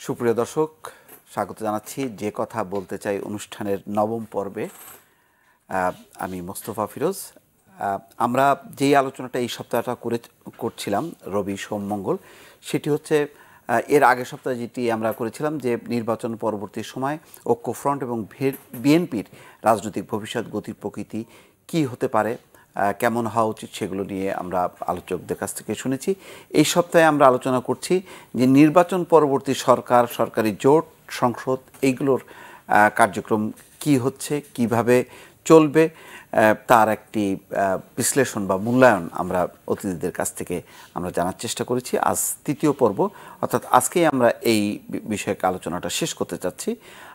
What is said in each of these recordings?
সুপ্রিয় দর্শক, স্বাগত জানাচ্ছি যে কথা বলতে চাই অনুষ্ঠানের নবম পর্বে। আমি মোস্তফা ফিরোজ। আমরা যেই আলোচনাটা এই সপ্তাহটা করছিলাম রবি সোম মঙ্গল, সেটি হচ্ছে এর আগের সপ্তাহে যেটি আমরা করেছিলাম যে নির্বাচন পরবর্তী সময় ঐক্যফ্রন্ট এবং বিএনপির রাজনৈতিক ভবিষ্যৎ গতির প্রকৃতি কী হতে পারে, কেমন হওয়া উচিত, সেগুলো নিয়ে আমরা আলোচকদের কাছ থেকে শুনেছি। এই সপ্তাহে আমরা আলোচনা করছি যে নির্বাচন পরবর্তী সরকার, সরকারি জোট, সংসদ, এইগুলোর কার্যক্রম কি হচ্ছে, কিভাবে চলবে, তার একটি বিশ্লেষণ বা মূল্যায়ন আমরা অতিথিদের কাছ থেকে আমরা জানার চেষ্টা করেছি। আজ তৃতীয় পর্ব, অর্থাৎ আজকেই আমরা এই বিষয়ক আলোচনাটা শেষ করতে চাচ্ছি।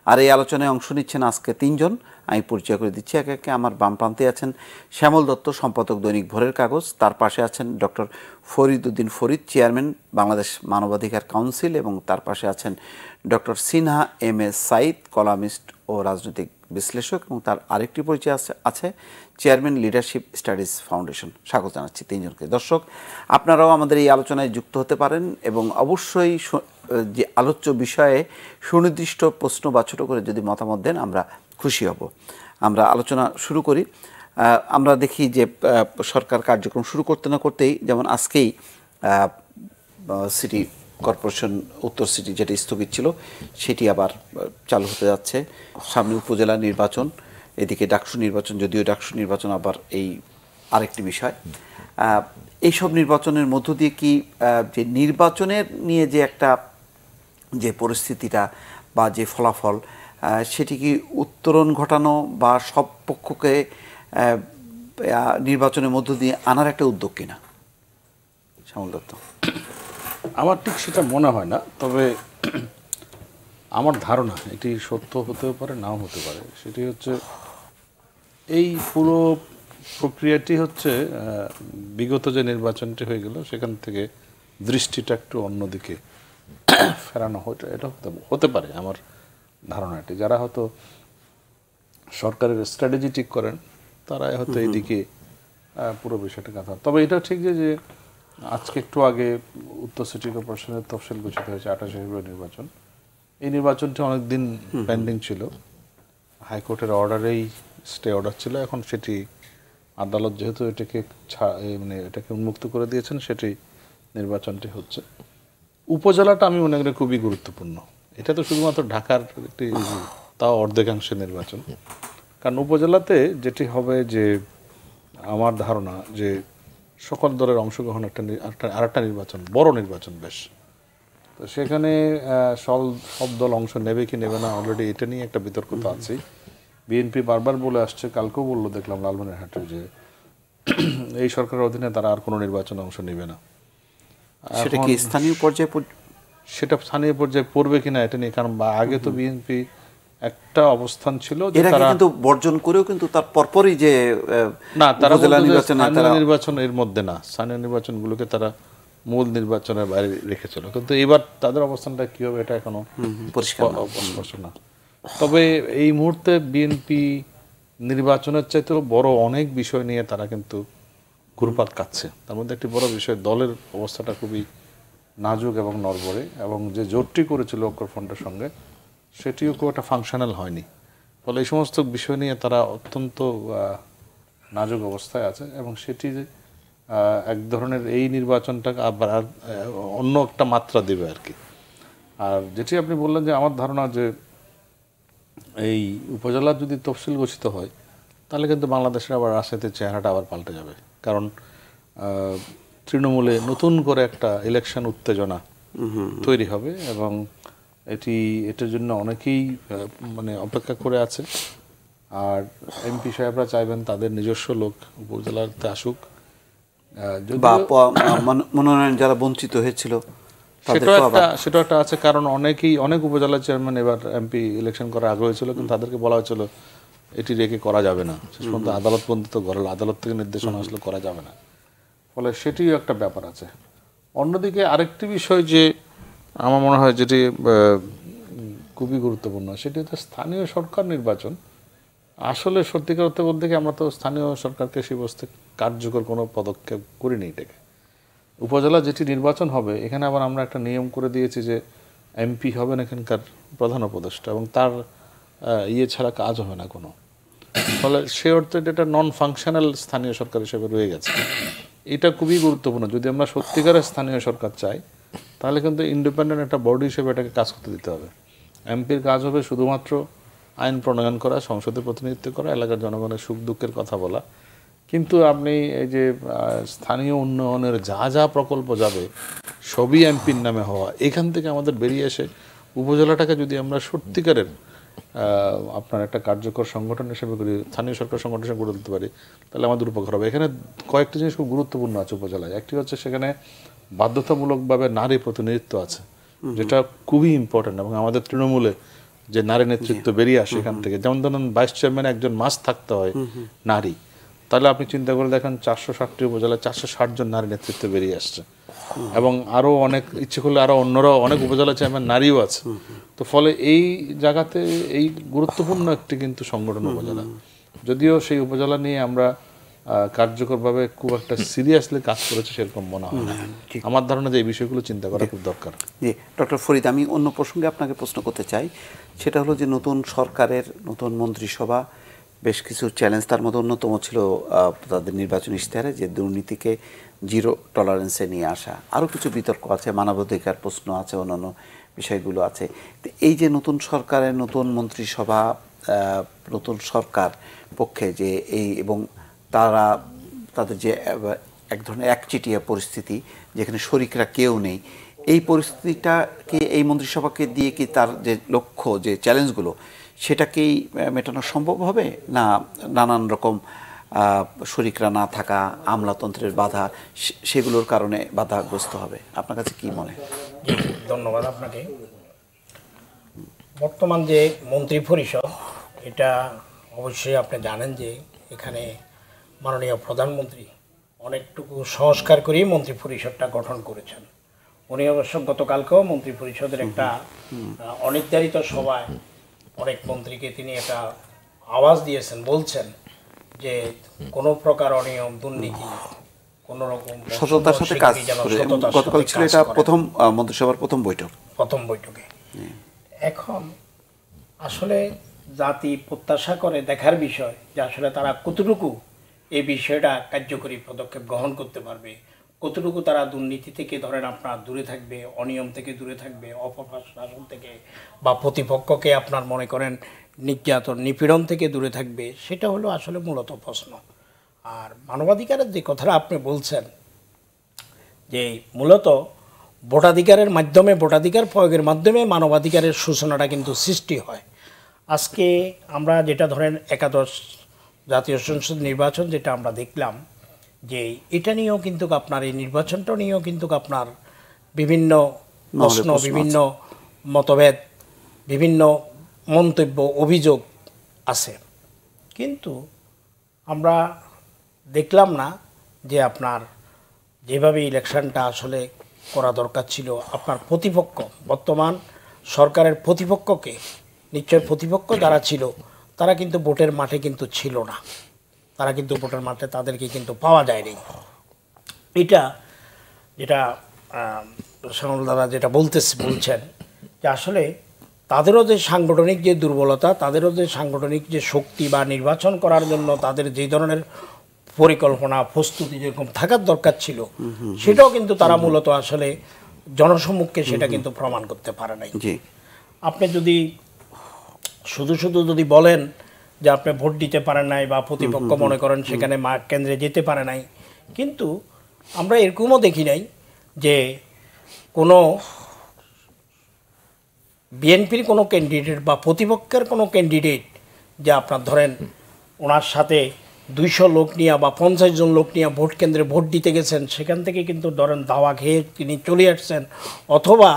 আর এই আলোচনায় অংশ নিচ্ছেন আজকে তিনজন। আমি পরিচয় করে দিচ্ছি একে একে। আমার বাম প্রান্তে আছেন শ্যামল দত্ত, সম্পাদক দৈনিক ভোরের কাগজ। তার পাশে আছেন ডক্টর ফরিদ উদ্দিন ফরিদ, চেয়ারম্যান বাংলাদেশ মানবাধিকার কাউন্সিল। এবং তার পাশে আছেন doctor Sinha M A Saeed, columnist ও রাজনৈতিক বিশ্লেষক। এবং তার আরেকটি পরিচয় আছে চেয়ারম্যান লিডারশিপ স্টাডিজ ফাউন্ডেশন। স্বাগত জানাচ্ছি তিনজনকে। দর্শক, আপনারাও আমাদের এই আলোচনায় যুক্ত হতে পারেন এবং অবশ্যই যে আলোচ্য বিষয়ে সুনির্দিষ্ট প্রশ্ন বা ছোটো করে যদি মতামত দেন আমরা খুশি হব। আমরা আলোচনা শুরু করি। আমরা দেখি যে সরকার কার্যক্রম শুরু করতে না করতেই, যেমন আজকেই সিটি কর্পোরেশন উত্তর সিটি যেটা স্থগিত ছিল সেটি আবার চালু হতে যাচ্ছে। সামনে উপজেলা নির্বাচন, এদিকে ডাকসু নির্বাচন, যদিও ডাকসু নির্বাচন আবার এই আরেকটি বিষয়। এইসব নির্বাচনের মধ্য দিয়ে কি যে নির্বাচনের নিয়ে যে একটা যে পরিস্থিতিটা বা যে ফলাফল, সেটি কি উত্তরণ ঘটানো বা সব পক্ষকে নির্বাচনের মধ্য দিয়ে আনার একটা উদ্যোগ কিনা? শ্যামল দত্ত। আমার ঠিক সেটা মনে হয় না, তবে আমার ধারণা এটি সত্য হতেও পারে, নাও হতে পারে। সেটি হচ্ছে এই পুরো প্রক্রিয়াটি হচ্ছে বিগত যে নির্বাচনটি হয়ে গেল সেখান থেকে দৃষ্টিটা একটু অন্যদিকে ফেরানো এটা হতে পারে। আমার ধারণা এটি, যারা হয়তো সরকারের স্ট্র্যাটেজি ঠিক করেন তারাই হয়তো এইদিকে পুরো বিষয়টা কথা। তবে এটা ঠিক যে আজকে একটু আগে উত্তর সিটি কর্পোরেশনের তফসিল ঘোষিত হয়েছে 28 ফেব্রুয়ারি নির্বাচন। এই নির্বাচনটি অনেকদিন পেন্ডিং ছিল, হাইকোর্টের অর্ডারেই স্টে অর্ডার ছিল। এখন সেটি আদালত যেহেতু এটাকে এটাকে উন্মুক্ত করে দিয়েছেন, সেটি নির্বাচনটি হচ্ছে। উপজেলাটা আমি মনে করি খুবই গুরুত্বপূর্ণ। এটা তো শুধুমাত্র ঢাকার একটি, তাও অর্ধেকাংশের নির্বাচন। কারণ উপজেলাতে যেটি হবে যে আমার ধারণা যে সকল দলের অংশগ্রহণ আরেকটা নির্বাচন, বড় নির্বাচন বেশ। তো সেখানে সব দল অংশ নেবে কি নেবে না, অলরেডি এটা নিয়ে একটা বিতর্ক তো আছেই। বিএনপি বারবার বলে আসছে, কালকেও বললো দেখলাম লালমনিরহাটে, যে এই সরকারের অধীনে তারা আর কোনো নির্বাচনে অংশ নেবে না। সেটা কি স্থানীয় পর্যায়ে, সেটা স্থানীয় পর্যায়ে পড়বে কিনা এটা নিয়ে, কারণ আগে তো বিএনপি একটা অবস্থান ছিল যে তারা কিন্তু বর্জন করেও কিন্তু তার পরপরই যে না, তারা স্থানীয় নির্বাচন এর মধ্যে না, স্থানীয় নির্বাচনগুলোকে তারা মূল নির্বাচনের বাইরে রেখেছিল। কিন্তু এবার তাদের অবস্থানটা কি হবে এটা এখনো স্পষ্ট না। তবে এই মুহূর্তে বিএনপি নির্বাচনের চাইতেও বড় অনেক বিষয় নিয়ে তারা কিন্তু ঘুরপাক খাচ্ছে। তার মধ্যে একটি বড় বিষয়, দলের অবস্থাটা খুবই নাজুক এবং নড়বড়ে, এবং যে জোটটি করেছিল ঐক্যফ্রন্টের সঙ্গে সেটিও খুব একটা ফাংশনাল হয়নি। ফলে এই সমস্ত বিষয় নিয়ে তারা অত্যন্ত নাজুক অবস্থায় আছে, এবং সেটি এক ধরনের এই নির্বাচনটাকে আবার অন্য একটা মাত্রা দেবে আর কি। আর যেটি আপনি বললেন যে আমার ধারণা যে এই উপজেলার যদি তফসিল ঘোষিত হয় তাহলে কিন্তু বাংলাদেশের আবার রাজনীতির চেহারাটা আবার পাল্টে যাবে। কারণ তৃণমূলে নতুন করে একটা ইলেকশন উত্তেজনা তৈরি হবে, এবং এটার জন্য অনেকেই অপেক্ষা করে আছে। আর এমপি সাহেবরা চাইবেন তাদের নিজস্ব লোক উপজেলাতে আসুক, মনোনয়ন যারা বঞ্চিত হয়েছিল সেটা একটা আছে। কারণ অনেক উপজেলা চেয়ারম্যান এবার এমপি ইলেকশন করার আগ্রহী ছিল, কিন্তু তাদেরকে বলা হয়েছিল এটি রেখে করা যাবে না, শেষ পর্যন্ত আদালত পর্যন্ত আদালত থেকে নির্দেশনা আসলে করা যাবে না। ফলে সেটিও একটা ব্যাপার আছে। অন্যদিকে আরেকটি বিষয় যে আমার মনে হয় যেটি খুবই গুরুত্বপূর্ণ, সেটি হচ্ছে স্থানীয় সরকার নির্বাচন। আসলে সত্যিকার অর্থে বলতে কি, আমরা তো স্থানীয় সরকারকে সেই বস্তে কার্যকর কোনো পদক্ষেপ করিনি। এটাকে উপজেলা যেটি নির্বাচন হবে, এখানে আবার আমরা একটা নিয়ম করে দিয়েছি যে এমপি হবেন এখানকার প্রধান উপদেষ্টা, এবং তার ইয়ে ছাড়া কাজ হবে না কোনো। ফলে সে অর্থে এটা নন ফাংশনাল স্থানীয় সরকার হিসেবে রয়ে গেছে। এটা খুবই গুরুত্বপূর্ণ। যদি আমরা সত্যিকারের স্থানীয় সরকার চাই, তাহলে কিন্তু ইন্ডিপেন্ডেন্ট একটা বডি হিসেবে এটাকে কাজ করতে দিতে হবে। এমপির কাজ হবে শুধুমাত্র আইন প্রণয়ন করা, সংসদে প্রতিনিধিত্ব করা, এলাকার জনগণের সুখ দুঃখের কথা বলা। কিন্তু আপনি এই যে স্থানীয় উন্নয়নের যা যা প্রকল্প যাবে সবই এমপির নামে হওয়া, এখান থেকে আমাদের বেরিয়ে এসে উপজেলাটাকে যদি আমরা সত্যিকারের আপনার একটা কার্যকর সংগঠন হিসেবে করি, স্থানীয় সরকার সংগঠন হিসেবে গড়ে তুলতে পারি, তাহলে আমাদের উপকার হবে। এখানে কয়েকটি জিনিস খুব গুরুত্বপূর্ণ আছে উপজেলায়। একটি হচ্ছে সেখানে বাধ্যতামূলকভাবে নারী প্রতিনিধিত্ব আছে, যেটা খুবই ইম্পর্টেন্ট। এবং আমাদের তৃণমূলে যে নারী নেতৃত্ব বেরিয়ে আসে এখান থেকে, যেমন ধরুন ভাইস চেয়ারম্যানে একজন মাস্ট থাকতে হয় নারী, তাহলে আপনি চিন্তা করে দেখেন 460টি উপজেলায় 460 জন নারী নেতৃত্ব বেরিয়ে আসছে। এবং আরও অনেক ইচ্ছে করলে আরও অন্যরা অনেক উপজেলা চেয়ারম্যান নারীও আছে। তো ফলে এই জায়গাতে এই গুরুত্বপূর্ণ একটি কিন্তু সংগঠন উপজেলা। যদিও সেই উপজেলা নিয়ে আমরা কার্যকরভাবে খুব একটা সিরিয়াসলি কাজ করেছে সেরকম মনে হয় না। আমার ধারণা যে এই বিষয়গুলো চিন্তা করা খুব দরকার। জি ডক্টর ফরিদ, আমি অন্য প্রসঙ্গে আপনাকে প্রশ্ন করতে চাই। সেটা হলো যে নতুন সরকারের নতুন মন্ত্রিসভা, বেশ কিছু চ্যালেঞ্জ, তার মধ্যে অন্যতম ছিল তাদের নির্বাচন ইশতেহারে যে দুর্নীতিকে জিরো টলারেন্সে নিয়ে আসা। আরও কিছু বিতর্ক আছে, মানবাধিকার প্রশ্ন আছে, অন্যান্য বিষয়গুলো আছে। তো এই যে নতুন সরকারের নতুন মন্ত্রিসভা, নতুন সরকার পক্ষে যে এই, এবং তাদের যে এক ধরনের একচেটিয়া পরিস্থিতি যেখানে শরিকরা কেউ নেই, এই পরিস্থিতিটা কি এই মন্ত্রিসভাকে দিয়ে কি তার যে লক্ষ্য, যে চ্যালেঞ্জগুলো, সেটাকেই মেটানো সম্ভব হবে, না নানান রকম শরিকরা না থাকা, আমলাতন্ত্রের বাধা, সেগুলোর কারণে বাধাগ্রস্ত হবে? আপনার কাছে কি মনে হয়? ধন্যবাদ আপনাকে। বর্তমান যে মন্ত্রী পরিষদ, এটা অবশ্যই আপনি জানেন যে এখানে মাননীয় প্রধানমন্ত্রী অনেকটুকু সংস্কার করেই মন্ত্রী পরিষদটা গঠন করেছেন। উনি অবশ্য গতকালকেও মন্ত্রী পরিষদের একটা অনির্ধারিত সভায় অনেক মন্ত্রীকে তিনি একটা আওয়াজ দিয়েছেন, বলছেন যে কোনো প্রকার অনিয়ম, দুর্নীতি, কোনো রকম সততার সাথে কাজ করে। গতকাল ছিল এটা প্রথম মন্ত্রিসভার প্রথম বৈঠকে। এখন আসলে জাতি প্রত্যাশা করে দেখার বিষয় যে আসলে তারা কতটুকু এই বিষয়টা কার্যকরী পদক্ষেপ গ্রহণ করতে পারবে, কতটুকু তারা দুর্নীতি থেকে ধরেন আপনার দূরে থাকবে, অনিয়ম থেকে দূরে থাকবে, অপশাসন থেকে বা প্রতিপক্ষকে আপনার মনে করেন নির্যাতন নিপীড়ন থেকে দূরে থাকবে, সেটা হলো আসলে মূলত প্রশ্ন। আর মানবাধিকারের যে কথাটা আপনি বলছেন, যে মূলত ভোটাধিকারের মাধ্যমে, ভোটাধিকার প্রয়োগের মাধ্যমে মানবাধিকারের সূচনাটা কিন্তু সৃষ্টি হয়। আজকে আমরা যেটা ধরেন একাদশ জাতীয় সংসদ নির্বাচন যেটা আমরা দেখলাম, যে এটা নিয়েও কিন্তু আপনার এই নির্বাচনটা নিয়েও কিন্তু আপনার বিভিন্ন প্রশ্ন, বিভিন্ন মতভেদ, বিভিন্ন মন্তব্য, অভিযোগ আছে। কিন্তু আমরা দেখলাম না যে আপনার যেভাবে ইলেকশনটা আসলে করা দরকার ছিল, আপনার প্রতিপক্ষ, বর্তমান সরকারের প্রতিপক্ষকে, নিশ্চয় প্রতিপক্ষ যারা ছিল তারা কিন্তু ভোটের মাঠে কিন্তু ছিল না, তারা কিন্তু ভোটের মাঠে তাদেরকে কিন্তু পাওয়া যায়নি। এটা যেটা শ্যামল দাদা যেটা বলছেন যে আসলে তাদেরও যে সাংগঠনিক যে দুর্বলতা, তাদেরও যে সাংগঠনিক যে শক্তি বা নির্বাচন করার জন্য তাদের যে ধরনের পরিকল্পনা, প্রস্তুতি যেরকম থাকার দরকার ছিল, সেটাও কিন্তু তারা মূলত আসলে জনসম্মুখে সেটা কিন্তু প্রমাণ করতে পারে নাই। আপনি যদি শুধু যদি বলেন যে আপনি ভোট দিতে পারেন নাই বা প্রতিপক্ষ মনে করেন সেখানে কেন্দ্রে যেতে পারে নাই, কিন্তু আমরা এরকমও দেখি নাই যে কোনো বিএনপির কোনো ক্যান্ডিডেট বা প্রতিপক্ষের কোনো ক্যান্ডিডেট যে আপনার ধরেন ওনার সাথে 200 লোক নিয়ে বা 50 জন লোক নিয়ে ভোট কেন্দ্রে ভোট দিতে গেছেন, সেখান থেকে কিন্তু ধরেন দাওয়া খেয়ে তিনি চলে আসছেন। অথবা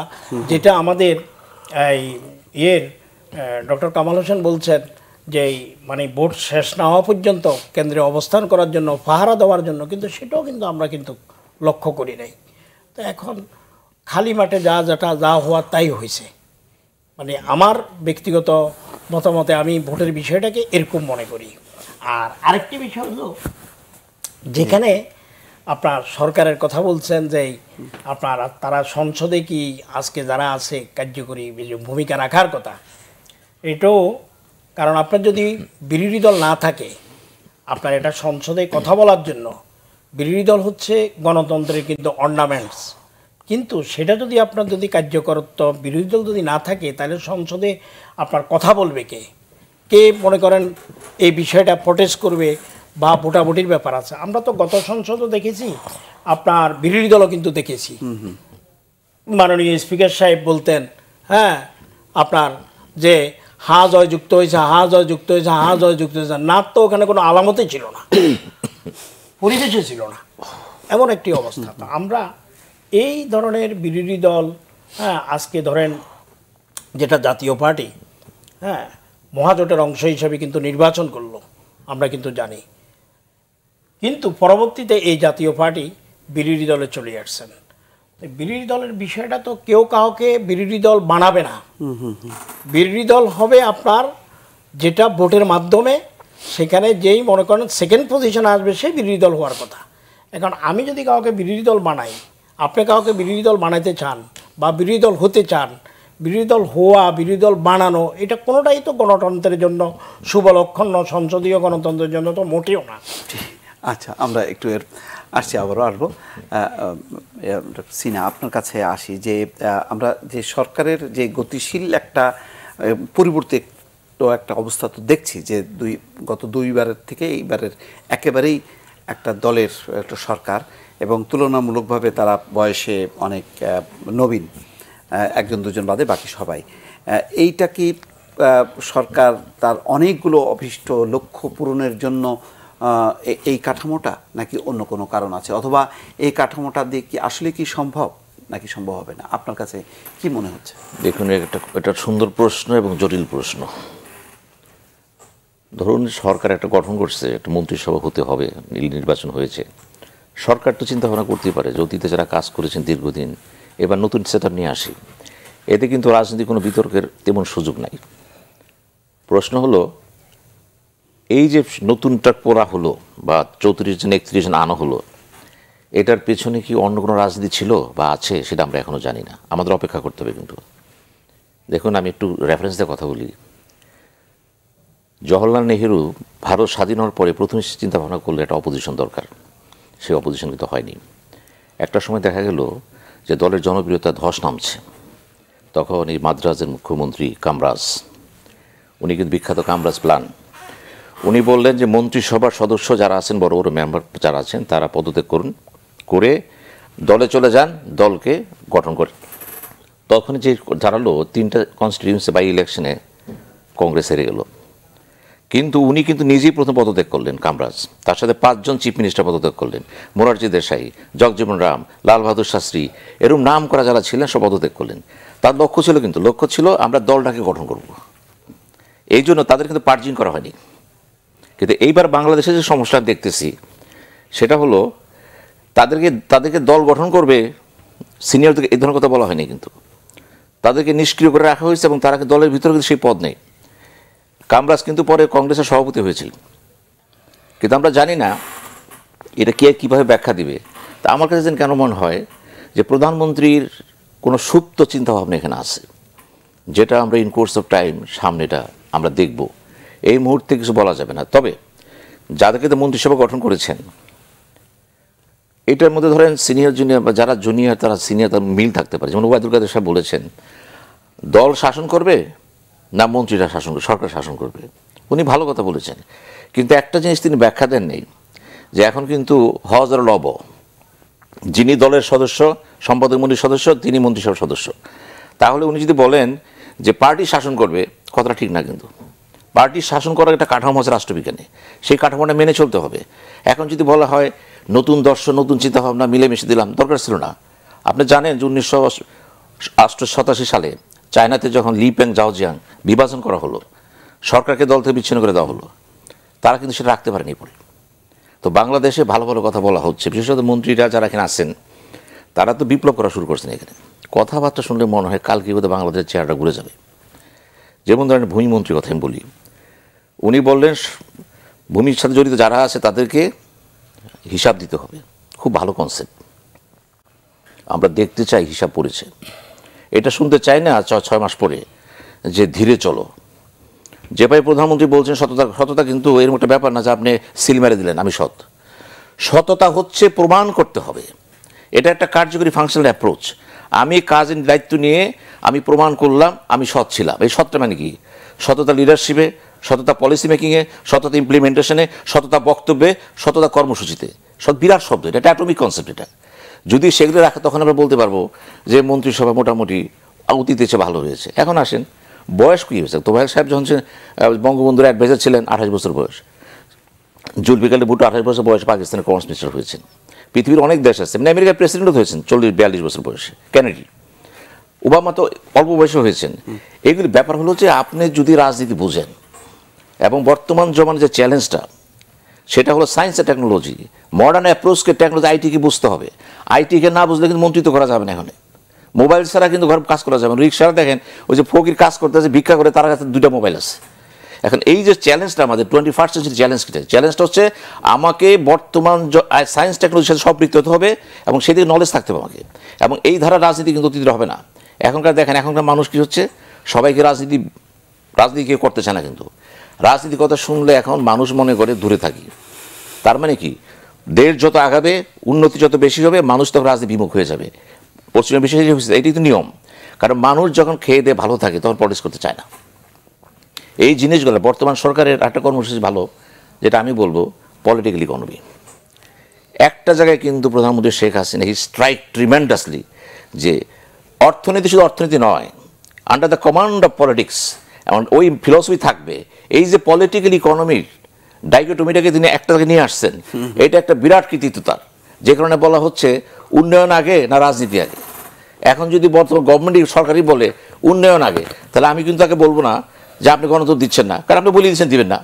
যেটা আমাদের ডক্টর কামাল হোসেন বলছেন যে মানে ভোট শেষ না হওয়া পর্যন্ত কেন্দ্রে অবস্থান করার জন্য, পাহারা দেওয়ার জন্য, কিন্তু সেটাও কিন্তু আমরা কিন্তু লক্ষ্য করি নাই। তো এখন খালি মাঠে যা হওয়ার তাই হয়েছে। মানে আমার ব্যক্তিগত মতামতে আমি ভোটের বিষয়টাকে এরকম মনে করি। আর আরেকটি বিষয় হলো যেখানে আপনার সরকারের কথা বলছেন যে আপনার তারা সংসদে কি আজকে যারা আছে কার্যকরী ভূমিকা রাখার কথা, এটাও কারণ আপনার যদি বিরোধী দল না থাকে আপনার এটা সংসদে কথা বলার জন্য, বিরোধী দল হচ্ছে গণতন্ত্রের কিন্তু অর্নামেন্টস, কিন্তু সেটা যদি আপনার যদি কার্যকরত্ব বিরোধী দল যদি না থাকে তাহলে সংসদে আপনার কথা বলবে কে, কে মনে করেন এই বিষয়টা প্রোটেস্ট করবে বা ভোটাভুটির ব্যাপার আছে। আমরা তো গত সংসদও দেখেছি, আপনার বিরোধী দলও কিন্তু দেখেছি, মাননীয় স্পিকার সাহেব বলতেন হ্যাঁ আপনার যে হা জয় যুক্ত হয়েছে, হা জয় যুক্ত হয়েছে, হা জয় যুক্ত হয়েছে, না তো ওখানে কোনো আলামতই ছিল না, পরিবেশে ছিল না, এমন একটি অবস্থা। তো আমরা এই ধরনের বিরোধী দল, হ্যাঁ আজকে ধরেন যেটা জাতীয় পার্টি, হ্যাঁ মহাজোটের অংশ হিসেবে কিন্তু নির্বাচন করলো আমরা কিন্তু জানি, কিন্তু পরবর্তীতে এই জাতীয় পার্টি বিরোধী দলে চলে আসছেন। বিরোধী দলের বিষয়টা তো কেউ কাউকে বিরোধী দল বানাবে না, বিরোধী দল হবে আপনার যেটা ভোটের মাধ্যমে সেখানে যেই মনে করেন সেকেন্ড পজিশনে আসবে সেই বিরোধী দল হওয়ার কথা। এখন আমি যদি কাউকে বিরোধী দল বানাই, আপনি কাউকে বিরোধী দল বানাইতে চান বা বিরোধী দল হতে চান, বিরোধী দল হওয়া বিরোধী দল বানানো এটা কোনোটাই তো গণতন্ত্রের জন্য শুভ লক্ষণ নয়, সংসদীয় গণতন্ত্রের জন্য তো মোটেও না। আচ্ছা, আমরা একটু আসছি, আবারও আসবো। সিনা, আপনার কাছে আসি যে আমরা যে সরকারের যে গতিশীল একটা পরিবর্তিত একটা অবস্থা তো দেখছি যে গত দুইবারের থেকে এইবারের একেবারেই একটা দলের একটা সরকার, এবং তুলনামূলকভাবে তারা বয়সে অনেক নবীন, একজন দুজন বাদে বাকি সবাই। এইটা কি সরকার তার অনেকগুলো অভীষ্ট লক্ষ্য পূরণের জন্য এই কাঠামোটা, নাকি অন্য কোনো কারণ আছে, অথবা এই কাঠামোটা দিয়ে কি আসলে কি সম্ভব নাকি সম্ভব হবে না? আপনার কাছে কি মনে হচ্ছে? দেখুন, এটা সুন্দর প্রশ্ন এবং জটিল প্রশ্ন। ধরুন সরকার একটা গঠন করছে, একটা মন্ত্রিসভা হতে হবে, নির্বাচন হয়েছে, সরকার তো চিন্তা ভাবনা করতেই পারে যে অতীতে যারা কাজ করেছেন দীর্ঘদিন এবার নতুন সেটআপ নিয়ে আসি। এতে কিন্তু রাজনীতি কোনো বিতর্কের তেমন সুযোগ নাই। প্রশ্ন হলো এই যে নতুনটা করা হলো বা 34 জন 31 জন আনা হলো, এটার পেছনে কি অন্য কোনো রাজনীতি ছিল বা আছে সেটা আমরা এখনও জানি না, আমাদের অপেক্ষা করতে হবে। কিন্তু দেখুন, আমি একটু রেফারেন্স দিয়ে কথা বলি। জওহরলাল নেহেরু ভারত স্বাধীন হওয়ার পরে প্রথমে চিন্তা ভাবনা করলে একটা অপোজিশন দরকার, সেই অপোজিশন কিন্তু হয়নি। একটা সময় দেখা গেল যে দলের জনপ্রিয়তা ধস নামছে, তখন এই মাদ্রাজের মুখ্যমন্ত্রী কামরাজ, উনি কিন্তু বিখ্যাত কামরাজ প্ল্যান, উনি বললেন যে মন্ত্রিসভার সদস্য যারা আছেন, বড় বড় মেম্বার যারা আছেন, তারা পদত্যাগ করুন, করে দলে চলে যান, দলকে গঠন করে। তখন যে দাঁড়ালো 3টা কনস্টিটিউয়েন্সি বাই ইলেকশনে কংগ্রেস হেরে গেল, কিন্তু উনি কিন্তু নিজেই প্রথম পদত্যাগ করলেন কামরাজ, তার সাথে 5 জন চিফ মিনিস্টার পদত্যাগ করলেন, মোরারজি দেশাই, জগজীবন রাম, লাল বাহাদুর শাস্ত্রী, এরকম নাম করা যারা ছিলেন সব পদত্যাগ করলেন। তার লক্ষ্য ছিল আমরা দলটাকে গঠন করব, এই জন্য তাদের কিন্তু পার্জিং করা হয়নি। কিন্তু এইবার বাংলাদেশে যে সমস্যা দেখতেছি সেটা হলো তাদেরকে দল গঠন করবে, সিনিয়রদেরকে এই ধরনের কথা বলা হয়নি, কিন্তু তাদেরকে নিষ্ক্রিয় করে রাখা হয়েছে এবং তারা দলের ভিতরে কিন্তু সেই পদ নেই। কামরাজ কিন্তু পরে কংগ্রেসের সভাপতি হয়েছিল, কিন্তু আমরা জানি না এটা কে কীভাবে ব্যাখ্যা দিবে। তা আমার কাছে যেন কেন মনে হয় যে প্রধানমন্ত্রীর কোনো সুপ্ত চিন্তাভাবনা এখানে আছে, যেটা আমরা ইন কোর্স অফ টাইম সামনেটা আমরা দেখব। এই মুহূর্তে কিছু বলা যাবে না। তবে যাদেরকে তো মন্ত্রিসভা গঠন করেছেন, এটার মধ্যে ধরেন সিনিয়র জুনিয়র বা যারা জুনিয়র তারা সিনিয়র, তার মিল থাকতে পারে। যেমন ওবায়দুল কাদের সাহেব বলেছেন দল শাসন করবে না মন্ত্রীরা শাসন করবে, সরকার শাসন করবে, উনি ভালো কথা বলেছেন। কিন্তু একটা জিনিস তিনি ব্যাখ্যা দেন নেই, যে এখন কিন্তু হজ আর লব, যিনি দলের সদস্য, সম্পাদক মন্ডলীর সদস্য, তিনি মন্ত্রিসভার সদস্য। তাহলে উনি যদি বলেন যে পার্টি শাসন করবে, কথাটা ঠিক না। কিন্তু পার্টি শাসন করার একটা কাঠামো আছে রাষ্ট্রবিজ্ঞানে, সেই কাঠামোটা মেনে চলতে হবে। এখন যদি বলা হয় নতুন দর্শন, নতুন চিন্তাভাবনা মিলেমিশে দিলাম, দরকার ছিল না। আপনি জানেন যে 1987 সালে চায়নাতে যখন লি পেং জাওজিয়াং বিভাজন করা হলো, সরকারকে দল থেকে বিচ্ছিন্ন করে দেওয়া হলো, তারা কিন্তু সেটা রাখতে পারেনি পরে। তো বাংলাদেশে ভালো ভালো কথা বলা হচ্ছে, বিশেষত মন্ত্রীরা যারা এখানে আছেন তারা তো বিপ্লব করা শুরু করছেন। এখানে কথাবার্তা শুনলে মনে হয় কালকে বোধহয় বাংলাদেশের চেহারাটা ঘুরে যাবে। যেমন ধরেন ভূমিমন্ত্রীর কথা আমি বলি, উনি বললেন ভূমির সাথে জড়িত যারা আছে তাদেরকে হিসাব দিতে হবে, খুব ভালো কনসেপ্ট, আমরা দেখতে চাই হিসাব পড়েছে। এটা শুনতে চাই না 6 মাস পরে যে ধীরে চলো। যে ভাই প্রধানমন্ত্রী বলছেন সততা কিন্তু এর মতো ব্যাপার না যে আপনি সিল মেরে দিলেন আমি সৎ। সততা হচ্ছে প্রমাণ করতে হবে, এটা একটা কার্যকরী ফাংশনাল অ্যাপ্রোচ। আমি কাজের দায়িত্ব নিয়ে আমি প্রমাণ করলাম আমি সৎ ছিলাম। এই সৎটা মানে কি? সততা লিডারশিপে, সততা পলিসি মেকিংয়ে, সততা ইমপ্লিমেন্টেশনে, সততা বক্তব্যে, সততা কর্মসূচিতে। বিরাট শব্দ, এটা অ্যাটমিক কনসেপ্ট। এটা যদি সেগুলো রাখে তখন আমরা বলতে পারবো যে মন্ত্রিসভা মোটামুটি অতীতে চেয়ে ভালো হয়েছে। এখন আসেন বয়স কী হয়েছে? তোফায়েল সাহেব যখন বঙ্গবন্ধুর অ্যাডভাইজার ছিলেন 28 বছর বয়স, জুলফিকার আলী ভুট্টো 28 বছর বয়সে পাকিস্তানের কমার্স মিনিস্টার হয়েছেন। পৃথিবীর অনেক দেশ আছে, মানে আমেরিকার প্রেসিডেন্টও হয়েছেন 40-42 বছর বয়সে, কেনেডি, ওবামা তো অল্প বয়সে হয়েছেন। এগুলি ব্যাপার হলো যে আপনি যদি রাজনীতি বুঝেন এবং বর্তমান জমানের যে চ্যালেঞ্জটা সেটা হলো সায়েন্স অ্যান্ড টেকনোলজি, মডার্ন অ্যাপ্রোচকে টেকনোলজি, আইটিকে বুঝতে হবে। আইটিকে না বুঝলে কিন্তু মন্ত্রিত্ব করা যাবে না। এখন মোবাইল ছাড়া কিন্তু ঘর কাজ করা যাবে না। রিক্সারা দেখেন ওই যে ফকির কাজ করতে আছে, ভিক্ষা করে, তার কাছে 2টা মোবাইল আছে। এখন এই যে চ্যালেঞ্জটা আমাদের 21st সেঞ্চুরি চ্যালেঞ্জটা হচ্ছে আমাকে বর্তমান সায়েন্স টেকনোলজির সাথে সম্পৃক্ত হতে হবে এবং সেদিকে নলেজ থাকতে হবে আমাকে। এবং এই ধারা রাজনীতি কিন্তু অতীতের হবে না। এখনকার দেখেন এখনকার মানুষ কি হচ্ছে, সবাইকে রাজনীতি কেউ করতে চায় না। কিন্তু রাজনীতি কথা শুনলে এখন মানুষ মনে করে দূরে থাকি। তার মানে কি, দেশ যত আগাবে, উন্নতি যত বেশি হবে, মানুষ তখন রাজনীতি বিমুখ হয়ে যাবে। পশ্চিমের বিষয় এটাই তো নিয়ম। কারণ মানুষ যখন খেয়ে দিয়ে ভালো থাকে তখন পলিটিক্স করতে চায় না। এই জিনিসগুলো বর্তমান সরকারের একটা কর্মসূচি ভালো, যেটা আমি বলবো পলিটিক্যাল ইকোনমি। একটা জায়গায় কিন্তু প্রধানমন্ত্রী শেখ হাসিনা হি স্ট্রাইক ট্রিমেন্ডাসলি যে অর্থনীতি শুধু অর্থনীতি নয়, under the command of politics, এবং ওই ফিলসফি থাকবে। এই যে পলিটিক্যাল ইকোনমির ডাইকোটমিটাকে তিনি একটা জায়গায় নিয়ে আসছেন, এটা একটা বিরাট কৃতিত্ব তার। যে কারণে বলা হচ্ছে উন্নয়ন আগে না রাজনীতি আগে। এখন যদি বর্তমান গভর্নমেন্ট সরকারই বলে উন্নয়ন আগে, তাহলে আমি কিন্তু তাকে বলবো না যে আপনি গণতন্ত্র দিচ্ছেন না, কারণ আপনি বলে দিচ্ছেন দিবেন না।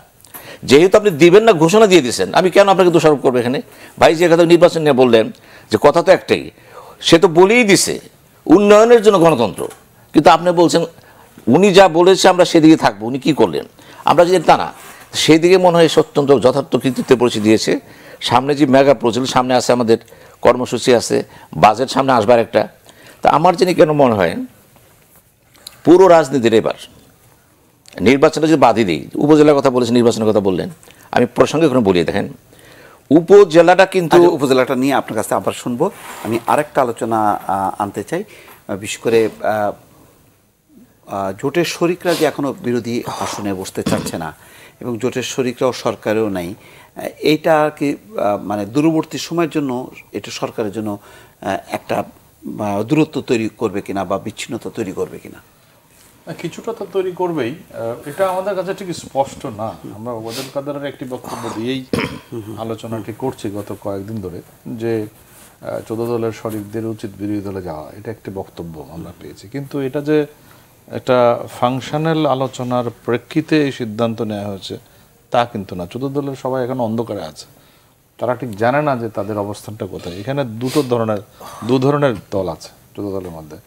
যেহেতু আপনি দিবেন না ঘোষণা দিয়ে দিচ্ছেন, আমি কেন আপনাকে দোষারোপ করবো এখানে? ভাই যে কথা নির্বাচন নিয়ে বললেন, যে কথা তো একটাই, সে তো বলেই দিছে উন্নয়নের জন্য গণতন্ত্র, কিন্তু আপনি বলছেন উনি যা বলেছে আমরা সেদিকে থাকবো। উনি কি করলেন? আমরা যদি তা না, সেদিকে মনে হয় অত্যন্ত যথার্থ কৃতিত্বের পরিচয় দিয়েছে। সামনে যে মেগা প্রজেক্ট সামনে আছে, আমাদের কর্মসূচি আছে, বাজেট সামনে আসবার একটা। তা আমার যিনি কেন মনে হয় পুরো রাজনীতির এবার নির্বাচনটা যদি বাদই দিই, উপজেলার কথা বলেছেন, নির্বাচনের কথা বললেন, আমি প্রসঙ্গে কোনো বলিয়ে দেখেন উপজেলাটা কিন্তু উপজেলাটা নিয়ে আপনার কাছে আবার শুনবো। আমি আরেকটা আলোচনা আনতে চাই, বিশেষ করে জোটের শরিকরা যে এখনো বিরোধী আসনে বসতে চাচ্ছে না এবং জোটের শরিকরাও সরকারেও নাই, এইটা কি মানে দূরবর্তী সময়ের জন্য এটা সরকারের জন্য একটা দূরত্ব তৈরি করবে কিনা বা বিচ্ছিন্নতা তৈরি করবে কিনা? কিছুটা তো তৈরি করবেই, এটা আমাদের কাছে ঠিক স্পষ্ট না। আমরা ওবায়দুল কাদেরের একটি বক্তব্য দিয়েই আলোচনাটি করছি গত কয়েকদিন ধরে, যে 14 দলের শরিকদের উচিত বিরোধী দলে যাওয়া, এটা একটি বক্তব্য আমরা পেয়েছি। কিন্তু এটা যে একটা ফাংশনাল আলোচনার প্রেক্ষিতে এই সিদ্ধান্ত নেওয়া হয়েছে তা কিন্তু না। 14 দলের সবাই এখন অন্ধকারে আছে, তারা ঠিক জানে না যে তাদের অবস্থানটা কোথায়। এখানে দু ধরনের দল আছে 14 দলের মধ্যে।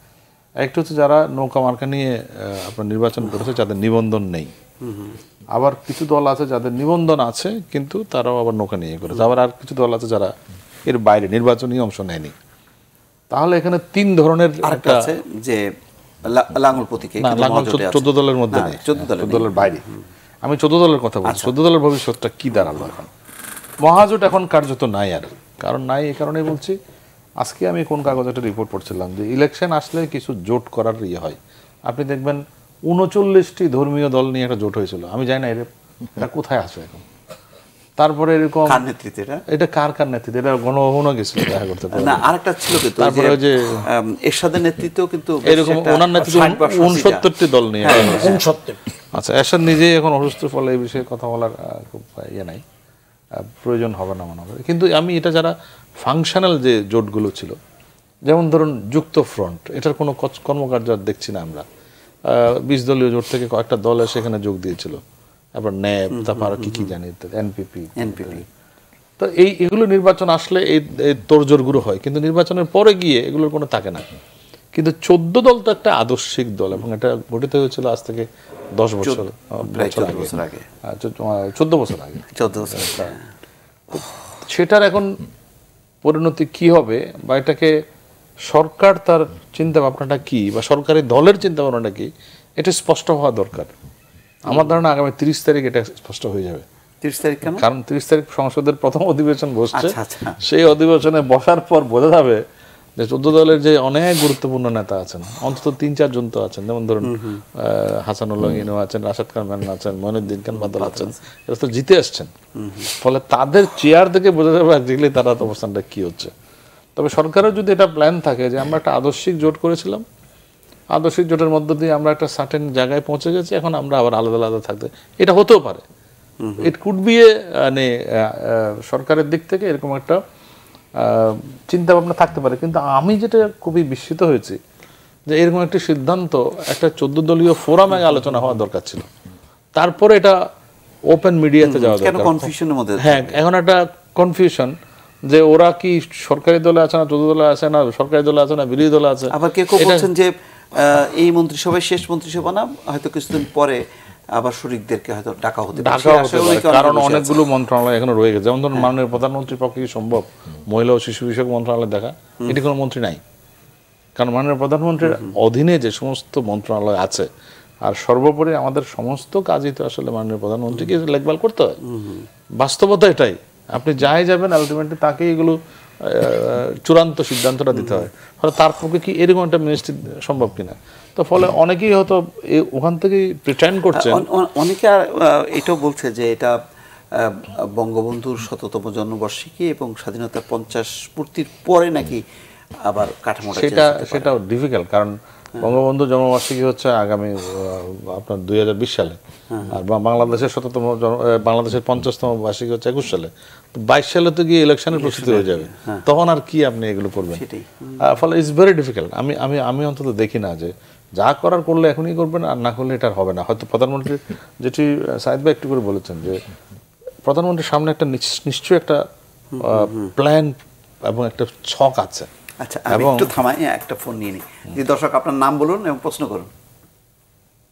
একটা হচ্ছে যারা নৌকা মার্কা নিয়ে আপনার নির্বাচন করেছে, যাদের নিবন্ধন নেই। আবার কিছু দল আছে যাদের নিবন্ধন আছে কিন্তু তারাও আবার নৌকা নিয়ে করেছে। আবার আর কিছু দল আছে যারা এর বাইরে নির্বাচনী অংশ নেয়নি। তাহলে এখানে 3 ধরনের একটা আছে যে লাঙ্গল প্রতীকে 14 দলের মধ্যে নেই, 14 দলের বাইরে। আমি 14 দলের কথা বলছি। 14 দলের ভবিষ্যৎটা কি দাঁড়ালো এখন? মহাজোট এখন কার্যত নাই। আর কারণ নাই, এই কারণেই বলছি, আজকে আমি কোন কাগজে একটা রিপোর্ট পড়ছিলাম যে ইলেকশন আসলে কিছু জোট করার হয়। আপনি দেখবেন 39টি ধর্মীয় দল নিয়ে একটা জোট হয়েছিল। আমি জানি না এটা কোথায় আছে এখন। তারপরে এরকম এটা কার নেতৃত্বে, এটা গণভবনও গেছিল দেখা করতে। না, আরেকটা ছিল কিন্তু তারপরে যে এরশাদের নেতৃত্ব, কিন্তু এরকম ওনার নেতৃত্বে 69টি দল নিয়ে। আচ্ছা, এরশাদ নিজেই এখন অসুস্থ, ফলে এই বিষয়ে কথা বলার খুব নাই, প্রয়োজন হবে না মনে হয়। কিন্তু আমি এটা যারা ফাংশনাল যে জোটগুলো ছিল, যেমন ধরুন যুক্ত ফ্রন্ট, এটার কোনো কর্মকাণ্ড দেখছি না আমরা। 20 দলীয় জোট থেকে কয়েকটা দল সেখানে যোগ দিয়েছিল। তারপর ন্যাব, তারপর আর কি জানি, এনপিপি। তো এগুলো নির্বাচন আসলে এই তোড়জোড়গুলো হয়, কিন্তু নির্বাচনের পরে গিয়ে এগুলোর কোনো থাকে না। কিন্তু 14 দল তো একটা আদর্শিক দল, এবং এটা গঠিত হয়েছিল আজ থেকে 10 বছর আগে, 14 বছর আগে। সেটার এখন পরিণতি কি হবে বা এটাকে সরকার তার চিন্তা ভাবনাটা কি বা সরকারি দলের চিন্তা ভাবনাটা কি, এটা স্পষ্ট হওয়া দরকার। আমার ধারণা আগামী 30 তারিখ এটা স্পষ্ট হয়ে যাবে। 30 তারিখ কেন? কারণ 30 তারিখ সংসদের প্রথম অধিবেশন বসছে। আচ্ছা, আচ্ছা। সেই অধিবেশনে বসার পর বোঝা যাবে যে 14 দলের যে অনেক গুরুত্বপূর্ণ নেতা আছেন, অন্তত 3-4 জন তো আছেন, যেমন ধরুন হাসানুল্লাহ ইনু আছেন, রাশেদ খান মেনন আছেন, মঈনুদ্দিন খান বাদল আছেন, এরা তো জিতে আসছেন। ফলে তাদের চেয়ার থেকে বোঝা যাবে একদিকে তারা অবস্থানটা কি হচ্ছে। তবে সরকারের যদি এটা প্ল্যান থাকে যে আমরা একটা আদর্শিক জোট করেছিলাম, আদর্শিক জোটের মধ্য দিয়ে আমরা একটা সার্টেন জায়গায় পৌঁছে গেছি, এখন আমরা আবার আলাদা আলাদা থাকতে, এটা হতেও পারে। ইট কুড বি মানে সরকারের দিক থেকে এরকম একটা চিন্তা ভাবনা থাকতে পারে। কিন্তু আমি যেটা খুবই বিস্মিত হয়েছি যে এরকম একটা সিদ্ধান্ত একটা 14 দলীয় ফোরামে আলোচনা হওয়া দরকার ছিল, তারপরে এটা ওপেন মিডিয়াতে যাওয়া কেন দরকার। কনফিউশনের মধ্যে? হ্যাঁ, এখন একটা কনফিউশন যে ওরা কি সরকারি দলে আছে না 14 দলে আছে না সরকারি দলে আছে না বিরোধী দলে আছে। আবার কেউ কেউ বলছেন যে এই মন্ত্রিসভায় শেষ মন্ত্রিসভা না, হয়তো কিছুদিন পরে আবার শরীকদেরকে হয়তো ডাকা হতে পারে। ঢাকা হতে পারে, কারণ অনেকগুলো মন্ত্রণালয় এখনো রয়ে গেছে। যেমন ধরুন মাননীয় প্রধানমন্ত্রীর পক্ষে কি সম্ভব মহিলা ও শিশু বিষয়ক মন্ত্রণালয় দেখা? এটি কোনো মন্ত্রী নাই, কারণ মাননীয় প্রধানমন্ত্রীর অধীনে যে সমস্ত মন্ত্রণালয় আছে, আর সর্বোপরি আমাদের সমস্ত কাজই তো আসলে মাননীয় প্রধানমন্ত্রীকে লেখবাল করতে হয়। বাস্তবতা এটাই, আপনি যাই যাবেন আলটিমেটলি তাকে এগুলো চূড়ান্ত সিদ্ধান্তটা দিতে হয়। ফলে তার পক্ষে কি এরকম একটা মিনিস্ট্রি সম্ভব কিনা, তো ফলে অনেকেই হয়তো ওখান থেকেই প্রিটেন্ড করছেন। অনেকে এটাও বলছে যে এটা বঙ্গবন্ধুর 100তম জন্মবার্ষিকী এবং স্বাধীনতার 50 পূর্তির পরে নাকি আবার কাঠামোটা সেটাও ডিফিকাল্ট, কারণ বঙ্গবন্ধু জন্মবার্ষিকী হচ্ছে আগামী আপনার 2020 সালে, আর বাংলাদেশের 100তম বাংলাদেশের 50তম বার্ষিকী হচ্ছে 21 সালে। 22 সালে তো গিয়ে ইলেকশনের প্রস্তুতি হয়ে যাবে, তখন আর কি আপনি এগুলো করবেন? ফলে ইটস ভেরি ডিফিকাল্ট। আমি অন্তত দেখি না যে যা করার করলে এখনই করবেন, আর না করলে এটা হবে না। হয়তো প্রধানমন্ত্রী যেটি সাইদ ভাই একটু করে বলেছেন যে প্রধানমন্ত্রীর সামনে একটা নিশ্চয়ই একটা প্ল্যান এবং একটা ছক আছে। আচ্ছা, আমি একটু থামাই, একটা ফোন নিয়ে নিই। জি দর্শক, আপনার নাম বলুন এবং প্রশ্ন করুন।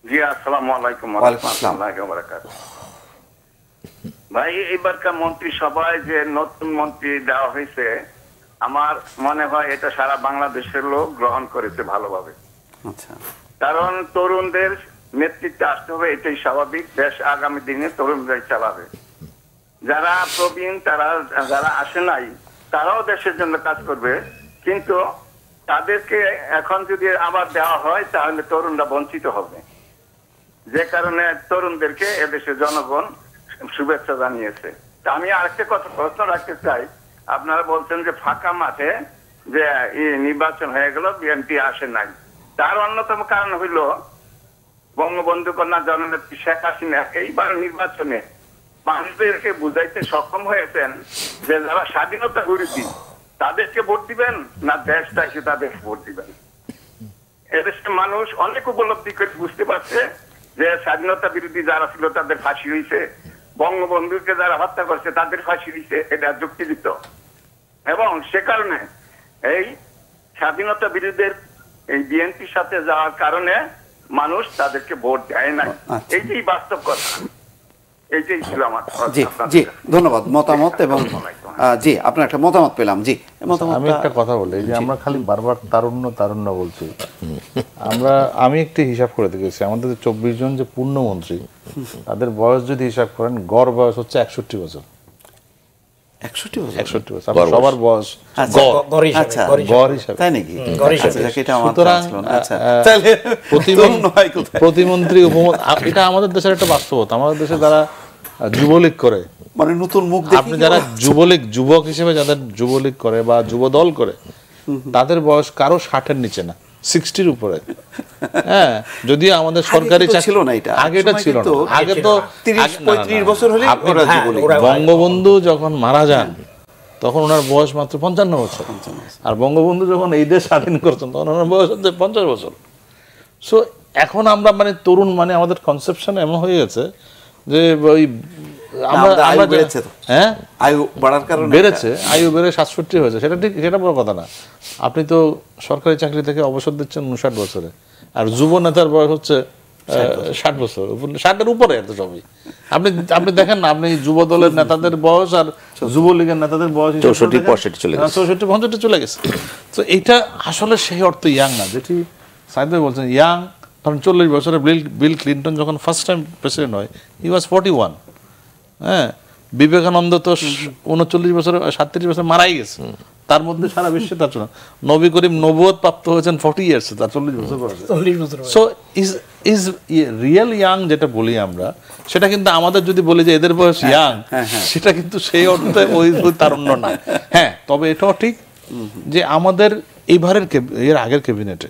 জি, আসসালামু আলাইকুম। ওয়ালাইকুম আসসালাম। ভাই, এবারকার মন্ত্রিসভায় যে নতুন মন্ত্রী দেওয়া হয়েছে, আমার মনে হয় এটা সারা বাংলাদেশের লোক গ্রহণ করেছে ভালোভাবে। আচ্ছা, কারণ তরুণদের নেতৃত্বে আসতে হবে, এটাই স্বাভাবিক। দেশ আগামী দিনে তরুণরাই চালাবে। যারা প্রবীণ, যারা আসে নাই, তারাও দেশের জন্য কাজ করবে, কিন্তু তাদেরকে এখন যদি আবার দেওয়া হয় তাহলে তরুণরা বঞ্চিত হবে। যে কারণে তরুণদেরকে এদেশের জনগণ শুভেচ্ছা জানিয়েছে। তা আমি আরেকটা কথা প্রশ্ন রাখতে চাই। আপনারা বলছেন যে ফাঁকা মাঠে যে নির্বাচন হয়ে গেল, বিএনপি আসে নাই। তার অন্যতম কারণ হইল বঙ্গবন্ধু কন্যা জননেত্রী শেখ হাসিনা এইবার নির্বাচনে মানুষদেরকে বুঝাইতে সক্ষম হয়েছেন যে যারা স্বাধীনতা বিরোধী তাদেরকে ভোট দিবেন না দেশটাকে তাদেরকে ভোট দিবেন। এদেশের মানুষ অনেক উপলব্ধি করে বুঝতে পারছে যে স্বাধীনতা বিরোধী যারা ছিল তাদের ফাঁসি হয়েছে, বঙ্গবন্ধুকে যারা হত্যা করছে তাদের ফাঁসি হয়েছে, এটা যুক্তিযুক্ত। এবং সে কারণে এই স্বাধীনতা বিরোধীদের এই বিএনপির সাথে যাওয়ার কারণে মানুষ তাদেরকে ভোট দেয় না। এইটাই বাস্তব কথা। এইটাই ছিল আমার। জি জি, ধন্যবাদ মতামত। এবং জি, আপনার একটা মতামত পেলাম। জি, আমি একটা কথা বলি যে আমরা খালি বারবার তারুণ্য তারুণ্য বলছি। আমি একটি হিসাব করে দেখেছি, আমাদের 24 জন যে পূর্ণমন্ত্রী তাদের বয়স যদি হিসাব করেন, গড় বয়স হচ্ছে 61 বছর। 61 বছর? 61 বছর সবার বয়স গড় হিসাবে, তাই নাকি? সুতরাং প্রতিমন্ত্রী এটা আমাদের দেশের একটা বাস্তবতা। আমাদের দেশে যারা যুবলীগ করে, মানে নতুন মুখ, আপনি যারা যুবক হিসেবে যাদের যুবলীগ করে বা যুব দল করে, তাদের বয়স কারো 60-এর নিচে না, 60-র উপরে। হ্যাঁ, যদিও আমাদের সরকারি ছিল না, এটা আগে এটা ছিল না। আগে তো 30-35 বছর হলে বঙ্গবন্ধু যখন মারা যান তখন ওনার বয়স মাত্র 55 বছর, আর বঙ্গবন্ধু যখন এই দেশ স্বাধীন করছেন তখন ওনার বয়স হচ্ছে 50 বছর। সো এখন আমরা মানে তরুণ মানে আমাদের কনসেপশন এমন হয়ে গেছে যে ওই আয়ু বেড়েছে, আয়ু বেড়ে 67 হয়েছে, সেটা ঠিক, সেটা বড় কথা না। আপনি তো সরকারি চাকরি থেকে অবসর দিচ্ছেন 59 বছরে, আর যুব নেতার বয়স হচ্ছে 60 বছর, 60-এর উপরে এত সবই। আপনি আপনি দেখেন না, আপনি যুব দলের নেতাদের বয়স আর যুবলীগের নেতাদের বয়স 64-65 চলে গেছে। 64-65 চলে গেছে। তো এইটা আসলে সেই অর্থ ইয়াং না, যেটি সাইদ ভাই বলছেন ইয়াং। কারণ 40 বছরে বিল ক্লিন্টন যখন ফার্স্ট টাইম প্রেসিডেন্ট হয়, হি ওয়াজ 41। হ্যাঁ, বিবেকানন্দ তো 39 বছরে 37 বছর মারাই গেছে, তার মধ্যে সারা বিশ্বে তার জন্য নবী করিম নবুয়ত প্রাপ্ত হয়েছেন 40 ইয়ার্সে, তার 40 বছর বয়সে। 40 বছর। সো ইজ রিয়েল ইয়াং যেটা বলি আমরা, সেটা কিন্তু আমাদের যদি বলি যে এদের বয়স ইয়াং, সেটা কিন্তু সেই অর্থে ওই তারুণ্য না। হ্যাঁ, তবে এটাও ঠিক যে আমাদের এইবারের এর আগের ক্যাবিনেটে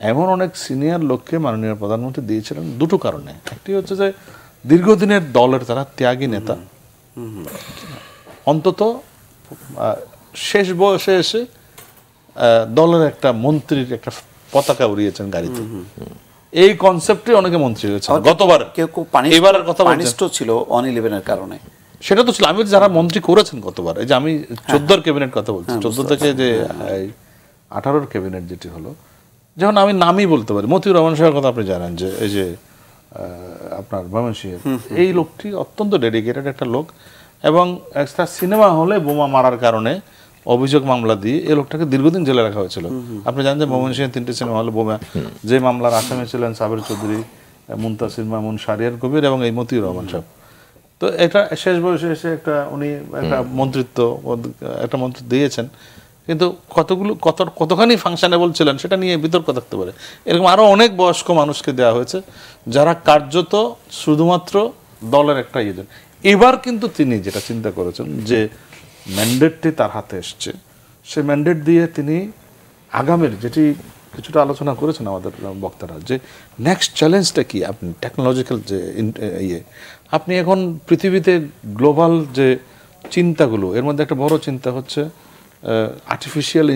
এমন অনেক সিনিয়র লোককে মাননীয় প্রধানমন্ত্রী দিয়েছিলেন দুটো কারণে। একটি হচ্ছে যে দীর্ঘদিনের দলের তারা ত্যাগী নেতা, অন্তত শেষ বয়সে এসে দলের একটা মন্ত্রীর একটা পতাকা উড়িয়েছেন গাড়িতে। এই কনসেপ্টে অনেকে মন্ত্রী হয়েছেন গতবার। কেউ এবারের কথা পানিষ্ট ছিল 111-এর কারণে, সেটা তো ছিল। আমি যারা মন্ত্রী করেছেন গতবার, এই যে আমি 14-র ক্যাবিনেট কথা বলছি, 14 থেকে যে 18-র ক্যাবিনেট যেটি হলো, যেমন আমি নামই বলতে পারি, মতিউর রহমান সাহেবের কথা আপনি জানেন, যে এই যে আপনার ময়মনসিংহের এই লোকটি অত্যন্ত ডেডিকেটেড একটা লোক, এবং একটা সিনেমা হলে বোমা মারার কারণে অভিযোগ মামলা দিয়ে এই লোকটাকে দীর্ঘদিন জেলে রাখা হয়েছিল। আপনি জানেন যে ময়মনসিংহের 3টে সিনেমা হলে বোমা, যে মামলার আসামি ছিলেন সাবের চৌধুরী, মুনতাসির মামুন, শাহরিয়ার কবির এবং এই মতিউর রহমান সাহেব। তো এটা শেষ বয়সে এসে একটা উনি একটা মন্ত্রিত্ব দিয়েছেন, কিন্তু কতখানি ফাংশনেবল ছিলেন সেটা নিয়ে বিতর্ক থাকতে পারে। এরকম আরো অনেক বয়স্ক মানুষকে দেওয়া হয়েছে যারা কার্যত শুধুমাত্র দলের একটা ইয়ে দেন। এবার কিন্তু তিনি যেটা চিন্তা করেছেন যে ম্যান্ডেটটি তার হাতে এসছে, সে ম্যান্ডেট দিয়ে তিনি আগামীর, যেটি কিছুটা আলোচনা করেছেন আমাদের বক্তারা, যে নেক্সট চ্যালেঞ্জটা কি। আপনি টেকনোলজিক্যাল যে আপনি এখন পৃথিবীতে গ্লোবাল যে চিন্তাগুলো, এর মধ্যে একটা বড় চিন্তা হচ্ছে আর্টিফিশিয়াল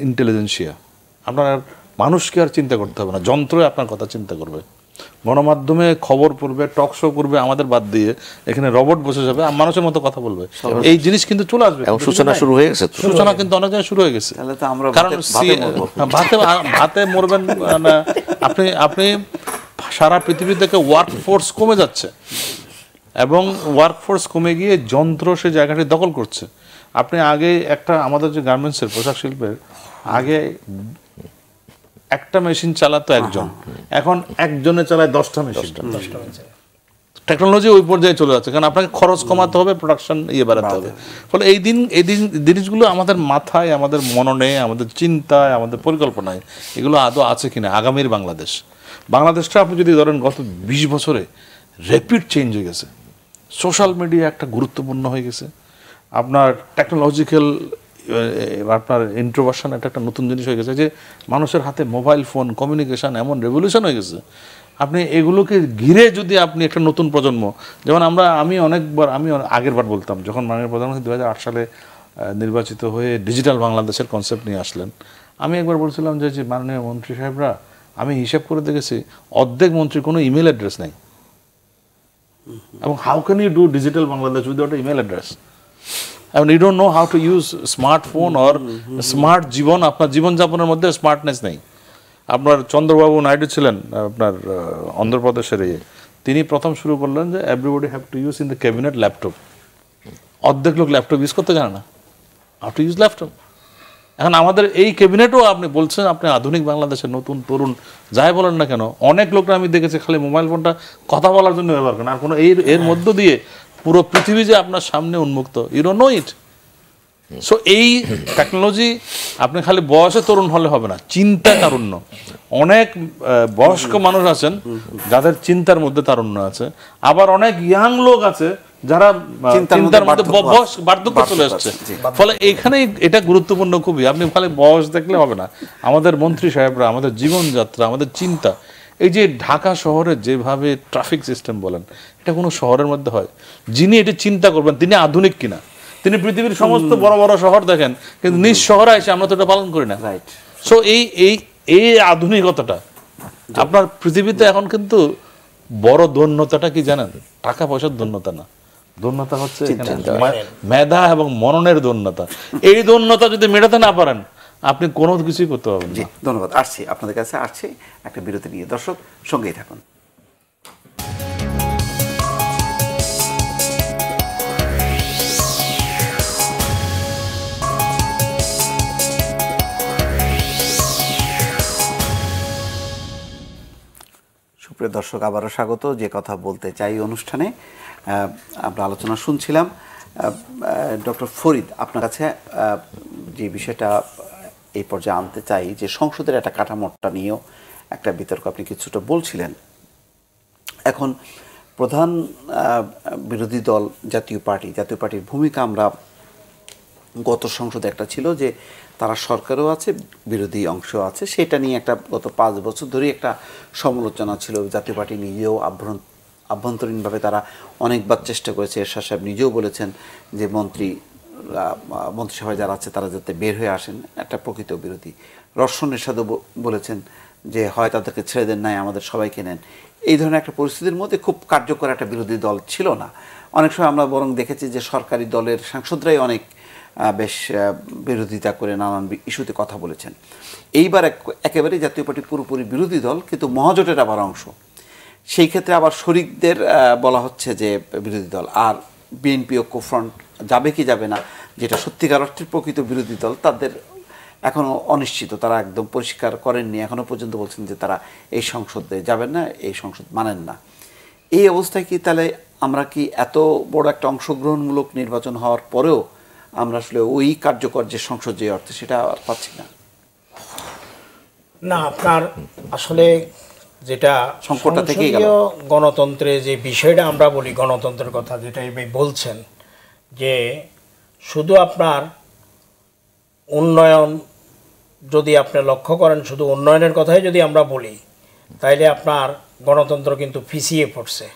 ইন্টেলিজেন্সিয়া। আপনার আর মানুষকে আর চিন্তা করতে হবে না, যন্ত্রই আপনার কথা চিন্তা করবে, গণমাধ্যমে খবর পড়বে, টক শো করবে, আমাদের বাদ দিয়ে এখানে রবট বসে যাবে, মানুষের মতো কথা বলবে। এই জিনিস কিন্তু চলে আসবে, সূচনা শুরু হয়ে গেছে। সূচনা কিন্তু অনেক জায়গায় শুরু হয়ে গেছে। কারণ ভাতে মরবেন না আপনি। আপনি সারা পৃথিবী থেকে ওয়ার্ক ফোর্স কমে যাচ্ছে, এবং ওয়ার্ক ফোর্স কমে গিয়ে যন্ত্র সে জায়গাটি দখল করছে। আপনি আগে একটা আমাদের যে গার্মেন্টসের পোশাক শিল্পের আগে একটা মেশিন চালাতো একজন, এখন একজনে চালায় 10টা মেশিন। টেকনোলজি ওই পর্যায়ে চলে যাচ্ছে, কারণ আপনাকে খরচ কমাতে হবে, প্রোডাকশন বাড়াতে হবে। ফলে এই জিনিসগুলো আমাদের মাথায়, আমাদের মননে, আমাদের চিন্তায়, আমাদের পরিকল্পনায় এগুলো আদৌ আছে কিনা। আগামীর বাংলাদেশটা আপনি যদি ধরেন গত 20 বছরে র্যাপিড চেঞ্জ হয়ে গেছে। সোশ্যাল মিডিয়া একটা গুরুত্বপূর্ণ হয়ে গেছে, আপনার টেকনোলজিক্যাল আপনার ইন্ট্রোভার্সন একটা নতুন জিনিস হয়ে গেছে, যে মানুষের হাতে মোবাইল ফোন, কমিউনিকেশন এমন রেভলিউশন হয়ে গেছে। আপনি এগুলোকে ঘিরে যদি আপনি একটা নতুন প্রজন্ম, যেমন আমি আগের বার বলতাম, যখন মাননীয় প্রধানমন্ত্রী 2008 সালে নির্বাচিত হয়ে ডিজিটাল বাংলাদেশের কনসেপ্ট নিয়ে আসলেন, আমি একবার বলছিলাম যে মাননীয় মন্ত্রী সাহেবরা, আমি হিসাব করে দেখেছি অর্ধেক মন্ত্রীর কোনো ইমেল অ্যাড্রেস নেই, এবং how can you do digital Bangladesh without email address? And you don't know how to use smartphone or smart জীবন। আপনার জীবনযাপনের মধ্যে স্মার্টনেস নেই। আপনার চন্দ্রবাবু নাইডু ছিলেন আপনার অন্ধ্রপ্রদেশের, তিনি প্রথম শুরু করলেন যে everybody have to use in the cabinet laptop. অর্ধেক লোক ল্যাপটপ ইউজ করতে জানে না, হাউ টু ইউজ ল্যাপটপ। এখন আমাদের এই ক্যাবিনেটও আপনি বলছেন আপনি আধুনিক বাংলাদেশের নতুন তরুণ যাই বলেন না কেন, অনেক লোকরা আমি দেখেছি খালি মোবাইল ফোনটা কথা বলার জন্য ব্যবহার করেন, আর কোনো এর মধ্য দিয়ে পুরো পৃথিবী যে আপনার সামনে উন্মুক্ত, you don't know it. So এই টেকনোলজি আপনি খালি বয়সে তরুণ হলে হবে না, চিন্তা তারুণ্য। অনেক বয়স্ক মানুষ আছেন যাদের চিন্তার মধ্যে তারুণ্য আছে, আবার অনেক ইয়াং লোক আছে যারা চিন্তার মধ্যে বার্ধক্য চলে আসছে। ফলে এখানে এটা গুরুত্বপূর্ণ খুবই। আপনি খালি বয়স দেখলে হবে না, আমাদের মন্ত্রী সাহেবরা, আমাদের জীবনযাত্রা, আমাদের চিন্তা, এই যে ঢাকা শহরে যেভাবে ট্রাফিক সিস্টেম বলেন, এটা কোনো শহরের মধ্যে হয়? যিনি এটি চিন্তা করবেন তিনি আধুনিক কিনা। তিনি পৃথিবীর সমস্ত বড় বড় শহর দেখেন, কিন্তু নিজ শহরে এসে আমরা তো এটা পালন করি না। সো এই আধুনিকতাটা আপনার পৃথিবীতে এখন কিন্তু বড় ধন্যতাটা কি জানেন? টাকা পয়সার ধন্যতা না, ধন্যতা হচ্ছে মেধা এবং মননের ধন্যতা। এই ধন্যতা যদি মেটাতে না পারেন আপনি কোনো কিছুই করতে পারবেন না। ধন্যবাদ। আসছি আপনাদের কাছে, একটা বিরতি নিয়ে। দর্শক সঙ্গেই থাকুন। সুপ্রিয় দর্শক, আবারও স্বাগত যে কথা বলতে চাই অনুষ্ঠানে। আমরা আলোচনা শুনছিলাম। ডক্টর ফরিদ, আপনার কাছে যে বিষয়টা এই পর্যায়ে আনতে চাই, যে সংসদের একটা কাঠামোটা নিয়েও একটা বিতর্ক আপনি কিছুটা বলছিলেন। এখন প্রধান বিরোধী দল জাতীয় পার্টির ভূমিকা আমরা গত সংসদে একটা ছিল যে তারা সরকারও আছে, বিরোধী অংশও আছে। সেটা নিয়ে একটা গত 5 বছর ধরেই একটা সমালোচনা ছিল। জাতীয় পার্টি নিজেও আভ্যন্তরীণভাবে তারা অনেকবার চেষ্টা করেছে। এরশাদ সাহেব নিজেও বলেছেন যে মন্ত্রিসভায় যারা আছে তারা যাতে বের হয়ে আসেন, একটা প্রকৃত বিরোধী। রওশন এরশাদও বলেছেন যে হয় তাদেরকে ছেড়ে দেন, নাই আমাদের সবাইকে নেন। এই ধরনের একটা পরিস্থিতির মধ্যে খুব কার্যকর একটা বিরোধী দল ছিল না। অনেক সময় আমরা বরং দেখেছি যে সরকারি দলের সাংসদরাই অনেক বেশ বিরোধিতা করে নানান ইস্যুতে কথা বলেছেন। এইবার একেবারেই জাতীয় পার্টি পুরোপুরি বিরোধী দল, কিন্তু মহাজোটের আবার অংশ। সেই ক্ষেত্রে আবার শরিকদের বলা হচ্ছে যে বিরোধী দল। আর বিএনপি ঐক্যফ্রন্ট যাবে কি যাবে না, যেটা সত্যিকার অর্থে প্রকৃত বিরোধী দল, তাদের এখনও অনিশ্চিত। তারা একদম পরিষ্কার করেননি, এখনও পর্যন্ত বলছেন যে তারা এই সংসদে যাবেন না, এই সংসদ মানেন না। এই অবস্থায় কি তাহলে আমরা কি এত বড় একটা অংশগ্রহণমূলক নির্বাচন হওয়ার পরেও আমরা আসলে ওই কার্যকর যে সংসদ যে অর্থে সেটা পাচ্ছি না? না, আপনার আসলে যেটা সংকটটা থেকেই গেল। সংসদীয় গণতন্ত্রে যে বিষয়টা আমরা বলি, গণতন্ত্রের কথা যেটা এই বলছেন, যে শুধু আপনার উন্নয়ন, যদি আপনি লক্ষ্য করেন শুধু উন্নয়নের কথাই যদি আমরা বলি, তাইলে আপনার গণতন্ত্র কিন্তু পিছিয়ে পড়ছে।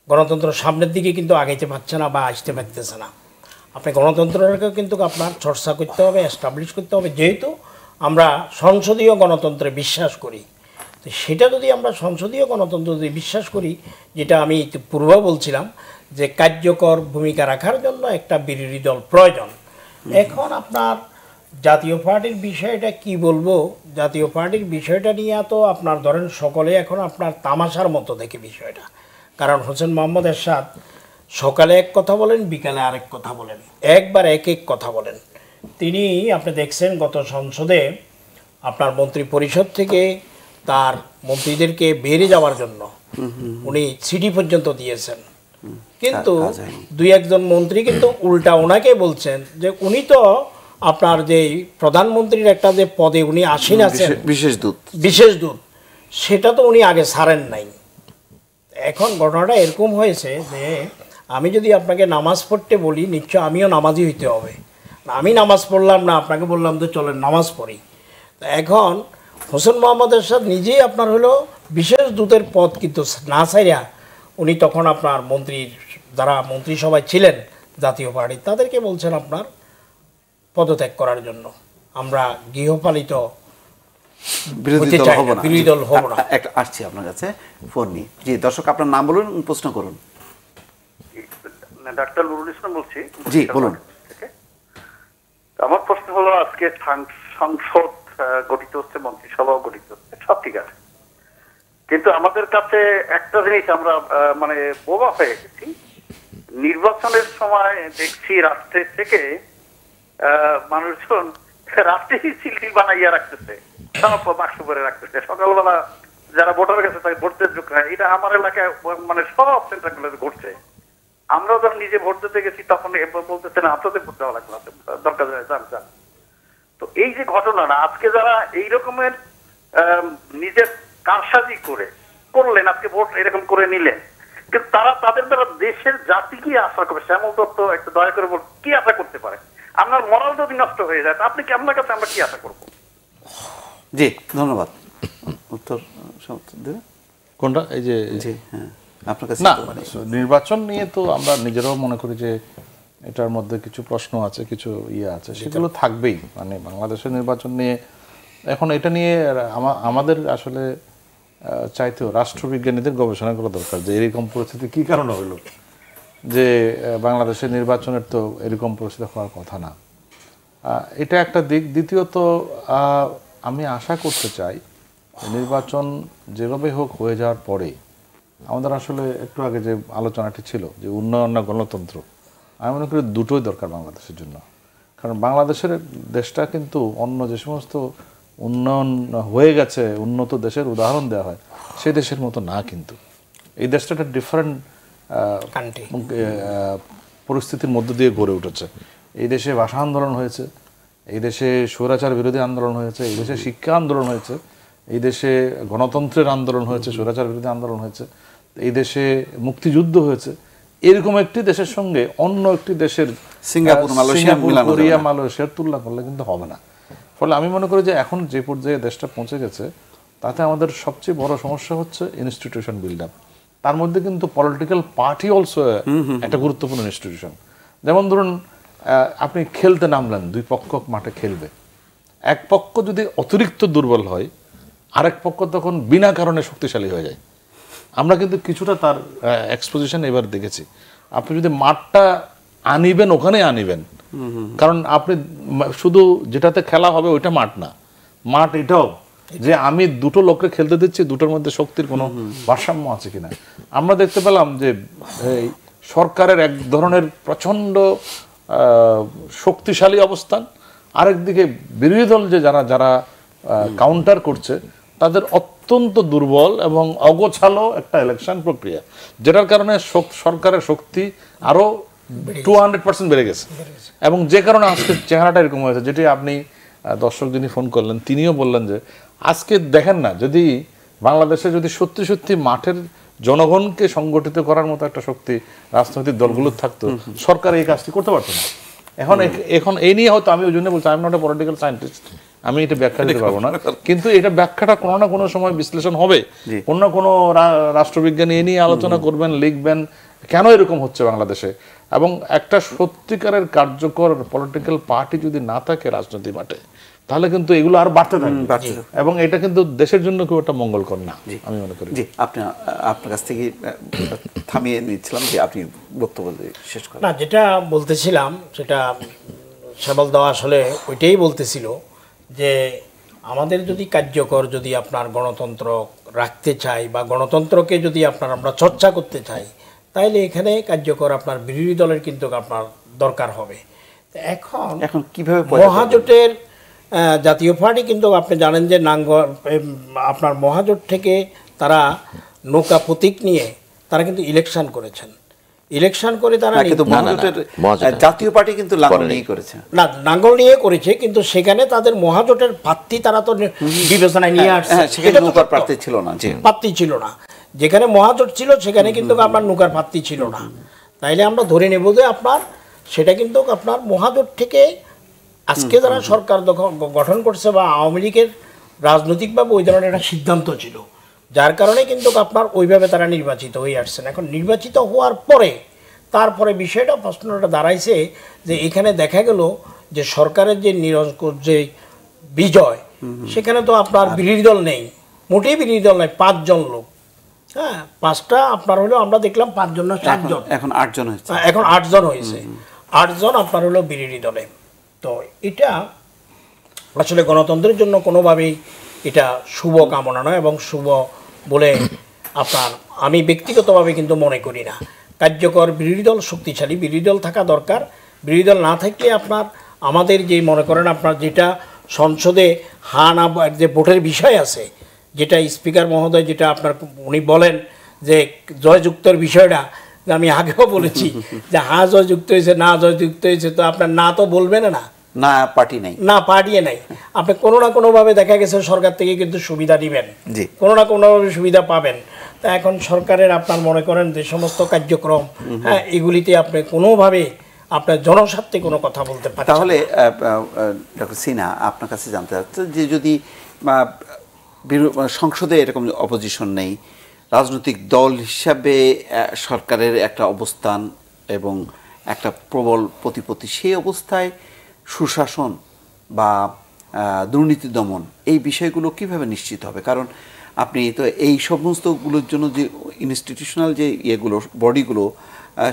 গণতন্ত্র সামনের দিকে কিন্তু আগাইতে পারছে না বা আসতে পারতেছে না। আপনি গণতন্ত্রকে কিন্তু আপনার চর্চা করতে হবে, এস্টাবলিশ করতে হবে। যেহেতু আমরা সংসদীয় গণতন্ত্রে বিশ্বাস করি, তো সেটা যদি আমরা সংসদীয় গণতন্ত্র যদি বিশ্বাস করি, যেটা আমি পূর্বে বলছিলাম যে কার্যকর ভূমিকা রাখার জন্য একটা বিরোধী দল প্রয়োজন। এখন আপনার জাতীয় পার্টির বিষয়টা কি বলবো, জাতীয় পার্টির বিষয়টা নিয়ে তো আপনার ধরেন সকলে এখন আপনার তামাশার মতো দেখে বিষয়টা। কারণ হোসেন মোহাম্মদ এরশাদ সকালে এক কথা বলেন, বিকালে আরেক কথা বলেন, একবার এক কথা বলেন। তিনি আপনি দেখছেন গত সংসদে আপনার মন্ত্রী পরিষদ থেকে তার মন্ত্রীদেরকে বেরিয়ে যাওয়ার জন্য উনি চিঠি পর্যন্ত দিয়েছেন, কিন্তু 2-1 মন্ত্রী কিন্তু উল্টা ওনাকে বলছেন যে উনি তো আপনার যে প্রধানমন্ত্রীর একটা যে পদে উনি আসীন আছেন, বিশেষ দূত, সেটা তো উনি আগে ছাড়েন নাই। এখন ঘটনাটা এরকম হয়েছে যে আমি যদি আপনাকে নামাজ পড়তে বলি, নিশ্চয় আমিও নামাজি হইতে হবে। আমি নামাজ পড়লাম না, আপনাকে বললাম তো চলেন নামাজ পড়ি। এখন হোসেন মোহাম্মদ এরশাদ নিজেই আপনার হলো বিশেষ দূতের পদ কিন্তু না ছাইরা উনি তখন আপনার মন্ত্রীর যারা মন্ত্রিসভায় ছিলেন জাতীয় পার্টির, তাদেরকে বলছেন আপনার পদত্যাগ করার জন্য। আমরা গৃহপালিত বিরোধী দল হব না। একটা আসছি আপনার কাছে ফোন নিয়ে। জি দর্শক, আপনার নাম বলুন, প্রশ্ন করুন। ডাক্তার নুরুল ইসলাম বলছি। জি বলুন। আমার প্রশ্ন হলো, আজকে সংসদ গঠিত হচ্ছে, মন্ত্রিসভাও গঠিত হচ্ছে, সব ঠিক আছে, কিন্তু আমাদের কাছে একটা জিনিস আমরা মানে বোবা হয়ে গেছি। নির্বাচনের সময় দেখছি রাষ্ট্রের থেকে মানুষজন রাষ্ট্রেই সিলটিল বানাইয়া রাখতেছে, সব বাক্স করে রাখতেছে। সকালবেলা যারা ভোটার গেছে তাকে ভোট দিতে যোগ হয়। এটা আমার এলাকায় মানে সব সেন্টারগুলোতে ঘটছে। আমরা যখন নিজে ভোট দিতে গেছি তখন বলতেছে না আপনাদের ভোট দেওয়া লাগবে, দরকার যান। তো এই যে ঘটনাটা আজকে যারা এই রকমের নিজের কারসাজি করলেন, আজকে ভোট এরকম করে নিলেন, কিন্তু তারা তাদের দ্বারা দেশের জাতি কি আশা করবে? শ্যামল দত্ত একটু দয়া করে বল, কি আশা করতে পারে? আপনার মরাল যদি নষ্ট হয়ে যায়, আপনি কি, আপনার কাছে আমরা কি আশা করবো? জি ধন্যবাদ। উত্তর দেবে কোনটা? এই যে জি হ্যাঁ, আপনার কাছে না, নির্বাচন নিয়ে তো আমরা নিজেরাও মনে করি যে এটার মধ্যে কিছু প্রশ্ন আছে, কিছু আছে, সেগুলো থাকবেই। মানে বাংলাদেশের নির্বাচন নিয়ে এখন এটা নিয়ে আমাদের আসলে চাইতেও রাষ্ট্রবিজ্ঞানীদের গবেষণা করা দরকার যে এরকম পরিস্থিতি কি কারণে হলো, যে বাংলাদেশের নির্বাচনের তো এরকম পরিস্থিতি হওয়ার কথা না। এটা একটা দিক। দ্বিতীয়ত আমি আশা করতে চাই নির্বাচন যেভাবে হোক হয়ে যাওয়ার পরে আমাদের আসলে একটু আগে যে আলোচনাটি ছিল যে উন্নয়ন না গণতন্ত্র, আমি মনে করি দুটোই দরকার বাংলাদেশের জন্য। কারণ বাংলাদেশের দেশটা কিন্তু অন্য যে সমস্ত উন্নয়ন হয়ে গেছে, উন্নত দেশের উদাহরণ দেওয়া হয়, সেই দেশের মতো না। কিন্তু এই দেশটা একটা ডিফারেন্ট কান্ট্রি, পরিস্থিতির মধ্য দিয়ে গড়ে উঠেছে। এই দেশে ভাষা আন্দোলন হয়েছে, এই দেশে স্বৈরাচার বিরোধী আন্দোলন হয়েছে, এই দেশে শিক্ষা আন্দোলন হয়েছে, এই দেশে গণতন্ত্রের আন্দোলন হয়েছে, স্বৈরাচার বিরোধী আন্দোলন হয়েছে, এই দেশে মুক্তিযুদ্ধ হয়েছে। এরকম একটি দেশের সঙ্গে অন্য একটি দেশের সিঙ্গাপুর, কোরিয়া, মালয়েশিয়ার তুলনা করলে কিন্তু হবে না। ফলে আমি মনে করি যে এখন যে পর্যায়ে দেশটা পৌঁছে গেছে, তাতে আমাদের সবচেয়ে বড় সমস্যা হচ্ছে ইনস্টিটিউশন বিল্ড আপ। তার মধ্যে কিন্তু পলিটিক্যাল পার্টি অলসো একটা গুরুত্বপূর্ণ ইনস্টিটিউশন। যেমন ধরুন, আপনি খেলতে নামলেন, দুই পক্ষ মাঠে খেলবে, এক পক্ষ যদি অতিরিক্ত দুর্বল হয়, আরেক পক্ষ তখন বিনা কারণে শক্তিশালী হয়ে যায়। আমরা কিন্তু কিছুটা তার এক্সপোজিশন এবার দেখেছি। আপনি যদি মাঠটা আনিবেন, ওখানে আনিবেন, কারণ আপনি শুধু যেটাতে খেলা হবে ওইটা মাঠ না, মাঠ এটাও যে আমি দুটো লোককে খেলতে দিচ্ছি, দুটোর মধ্যে শক্তির কোনো ভারসাম্য আছে কিনা। আমরা দেখতে পেলাম যে এই সরকারের এক ধরনের প্রচণ্ড শক্তিশালী অবস্থান, আরেকদিকে বিরোধী দল যে যারা কাউন্টার করছে, তাদের অত্যন্ত দুর্বল এবং অগোছালো একটা ইলেকশন প্রক্রিয়া, যেটার কারণে সরকারের শক্তি আরো 200% বেড়ে গেছে। এবং যে কারণে আজকে চেহারাটা এরকম হয়েছে, যেটি আপনি দর্শক যিনি ফোন করলেন তিনিও বললেন যে আজকে দেখেন না, যদি বাংলাদেশে যদি সত্যি সত্যি মাঠের জনগণকে সংগঠিত করার মতো একটা শক্তি রাজনৈতিক দলগুলো থাকতো, সরকার এই কাজটি করতে পারতো না। এখন এই নিয়ে হয়তো আমি ওই জন্য বলছি, I am not a political scientist, আমি এটা ব্যাখ্যা দিতে পারবো না, কিন্তু এটা ব্যাখ্যাটা কোনো না কোনো সময় বিশ্লেষণ হবে, কোনো না কোনো রাষ্ট্রবিজ্ঞানী এ নিয়ে আলোচনা করবেন, লিখবেন কেন এরকম হচ্ছে বাংলাদেশে। এবং একটা সত্যিকারের কার্যকর পলিটিক্যাল পার্টি যদি না থাকে রাজনৈতিক মাঠে, তাহলে কিন্তু এগুলো আর বাড়তে থাকবে, এবং এটা কিন্তু দেশের জন্য খুব একটা মঙ্গলকর না আমি মনে করি। জি, আপনার কাছ থেকে থামিয়ে নিচ্ছিলাম যে আপনি বক্তব্য শেষ করেন। না, যেটা বলতেছিলাম সেটা শ্যামল দা আসলে ওইটাই বলতেছিল যে আমাদের যদি কার্যকর, যদি আপনার গণতন্ত্র রাখতে চাই বা গণতন্ত্রকে যদি আমরা চর্চা করতে চাই, তাইলে এখানে কার্যকর আপনার বিরোধী দলের কিন্তু আপনার দরকার হবে। এখন কিভাবে মহাজোটের জাতীয় পার্টি কিন্তু আপনি জানেন যে আপনার মহাজোট থেকে তারা নৌকা প্রতীক নিয়ে তারা কিন্তু ইলেকশন করেছেন। ইলেকশন করে তারা জাতীয় পার্টি কিন্তু লাঙ্গল নিয়ে করেছে, না লাঙ্গল নিয়ে করেছে, কিন্তু সেখানে তাদের মহাজোটের প্রার্থী তারা তো বিবেচনায় নিয়ে আসছে, সেখানে নৌকার প্রার্থী ছিল না, প্রার্থী ছিল না। যেখানে মহাজোট ছিল সেখানে কিন্তু আপনার নৌকার প্রার্থী ছিল না। তাইলে আমরা ধরে নেব যে আপনার সেটা কিন্তু আপনার মহাজোট থেকে আজকে যারা সরকার গঠন করছে বা আওয়ামী লীগের রাজনৈতিকভাবে ওই ধরনের একটা সিদ্ধান্ত ছিল, যার কারণে কিন্তু আপনার ওইভাবে তারা নির্বাচিত হয়ে আসছেন। এখন নির্বাচিত হওয়ার পরে তারপরে বিষয়টা প্রশ্নটা দাঁড়াইছে যে এখানে দেখা গেল যে সরকারের যে নিরঙ্কুশ যে বিজয়, সেখানে তো আপনার বিরোধী দল নেই, মোটেই বিরোধী দল নেই, 5 জন লোক। হ্যাঁ, 5টা আপনার হলো আমরা দেখলাম 5 জন না 7 জন, এখন 8 জন হয়েছে, এখন 8 জন হয়েছে। 8 জন আপনার হলো বিরোধী দলে। তো এটা আসলে গণতন্ত্রের জন্য কোনোভাবেই এটা শুভ কামনা নয়, এবং শুভ বলে আপনার আমি ব্যক্তিগতভাবে কিন্তু মনে করি না। কার্যকর বিরোধী দল, শক্তিশালী বিরোধী দল থাকা দরকার। বিরোধী দল না থাকলে আপনার আমাদের যে মনে করেন আপনার যেটা সংসদে হান যে ভোটের বিষয় আছে, যেটা স্পিকার মহোদয় যেটা আপনার উনি বলেন যে জয়যুক্তর বিষয়টা, আমি আগেও বলেছি যে হ্যাঁ জয়যুক্ত হয়েছে, না জয়যুক্ত হয়েছে, তো আপনার না তো বলবেন না, না পার্টি নাই, না পার্টিয়ে নাই, আপনি কোনো না কোনোভাবে দেখা গেছে সরকার থেকে কিন্তু সুবিধা দিবেন, কোনো না কোনোভাবে সুবিধা পাবেন। তা এখন সরকারের আপনার মনে করেন যে সমস্ত কার্যক্রম, হ্যাঁ, এগুলিতে আপনি কোনোভাবে আপনার জনস্বার্থে কোনো কথা বলতে পারেন। তাহলে ডক্টর সিনহা, আপনার কাছে জানতে চাচ্ছে যে যদি সংসদে এরকম অপোজিশন নেই, রাজনৈতিক দল হিসাবে সরকারের একটা অবস্থান এবং একটা প্রবল প্রতিপত্তি, সেই অবস্থায় সুশাসন বা দুর্নীতি দমন এই বিষয়গুলো কিভাবে নিশ্চিত হবে? কারণ আপনি তো এই সমস্তগুলোর জন্য যে ইনস্টিটিউশনাল যে ইয়েগুলো, বডিগুলো,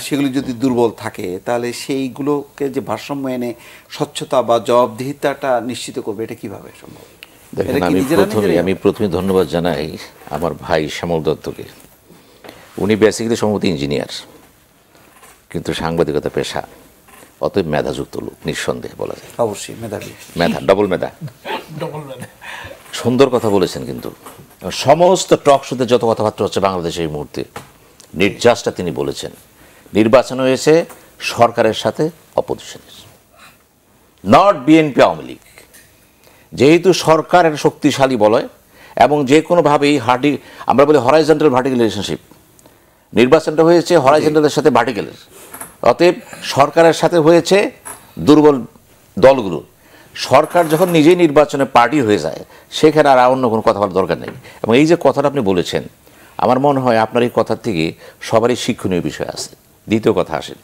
সেগুলি যদি দুর্বল থাকে, তাহলে সেইগুলোকে যে ভারসাম্য এনে স্বচ্ছতা বা জবাবদিহিতাটা নিশ্চিত করবে, এটা কিভাবে সম্ভব? দেখেন, আমি প্রথমে ধন্যবাদ জানাই আমার ভাই শ্যামল দত্তকে। উনি বেসিক্যালি সম্ভবত ইঞ্জিনিয়ার, কিন্তু সাংবাদিকতা পেশা, অতএব মেধাযুক্ত লোক নিঃসন্দেহে বলা যায়। অবশ্যই মেধাবী, ডবল মেধা। বলবেন। সুন্দর কথা বলেছেন, কিন্তু সমস্ত টক শোতে যত কথাবার্তা হচ্ছে বাংলাদেশে এই মুহূর্তে, নির্যাসটা তিনি বলেছেন, নির্বাচন হয়েছে সরকারের সাথে অপোজিশনের, নট বিএনপি আওয়ামী লীগ। যেহেতু সরকারের শক্তিশালী বলয় এবং যে কোনোভাবেই আমরা বলি হরাইজন্টাল ভার্টিক্যাল রিলেশনশিপ, নির্বাচনটা হয়েছে হরাইজন্টালের সাথে ভার্টিক্যালের। অতএব সরকারের সাথে হয়েছে দুর্বল দলগুলো। সরকার যখন নিজেই নির্বাচনে পার্টি হয়ে যায়, সেখানে আর অন্য কোনো কথা বলার দরকার নেই। এবং এই যে কথাটা আপনি বলেছেন, আমার মনে হয় আপনার এই কথার থেকে সবারই শিক্ষণীয় বিষয় আছে। দ্বিতীয় কথা আসেন,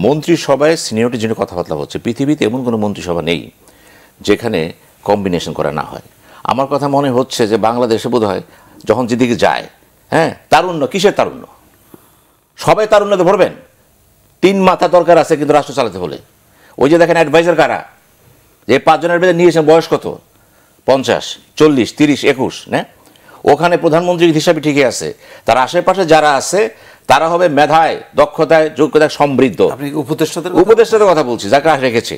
মন্ত্রিসভায় সিনিয়রিটির জন্য কথাবার্তা হচ্ছে। পৃথিবীতে এমন কোনো মন্ত্রিসভা নেই যেখানে কম্বিনেশন করা না হয়। আমার কথা মনে হচ্ছে যে বাংলাদেশে বোধ হয় যখন যেদিকে যায়, হ্যাঁ, তারুণ্য, কিসের তারুণ্য? সবাই তারুণ্যতে ভরবেন? 3 মাথা দরকার আছে কিন্তু রাষ্ট্র চালাতে হলে। ওই যে দেখেন অ্যাডভাইজার কারা, যে 5 জনের বেঁধে নিয়েছেন, বয়স কত? 50, 40, 30, 21, না? ওখানে প্রধানমন্ত্রী হিসাবে ঠিকই আছে, তার আশেপাশে যারা আছে তারা হবে মেধায়, দক্ষতায়, যোগ্যতায় সমৃদ্ধ। আপনি উপদেষ্টাদের উপদেষ্টাদের কথা বলছি, যাকে রেখেছে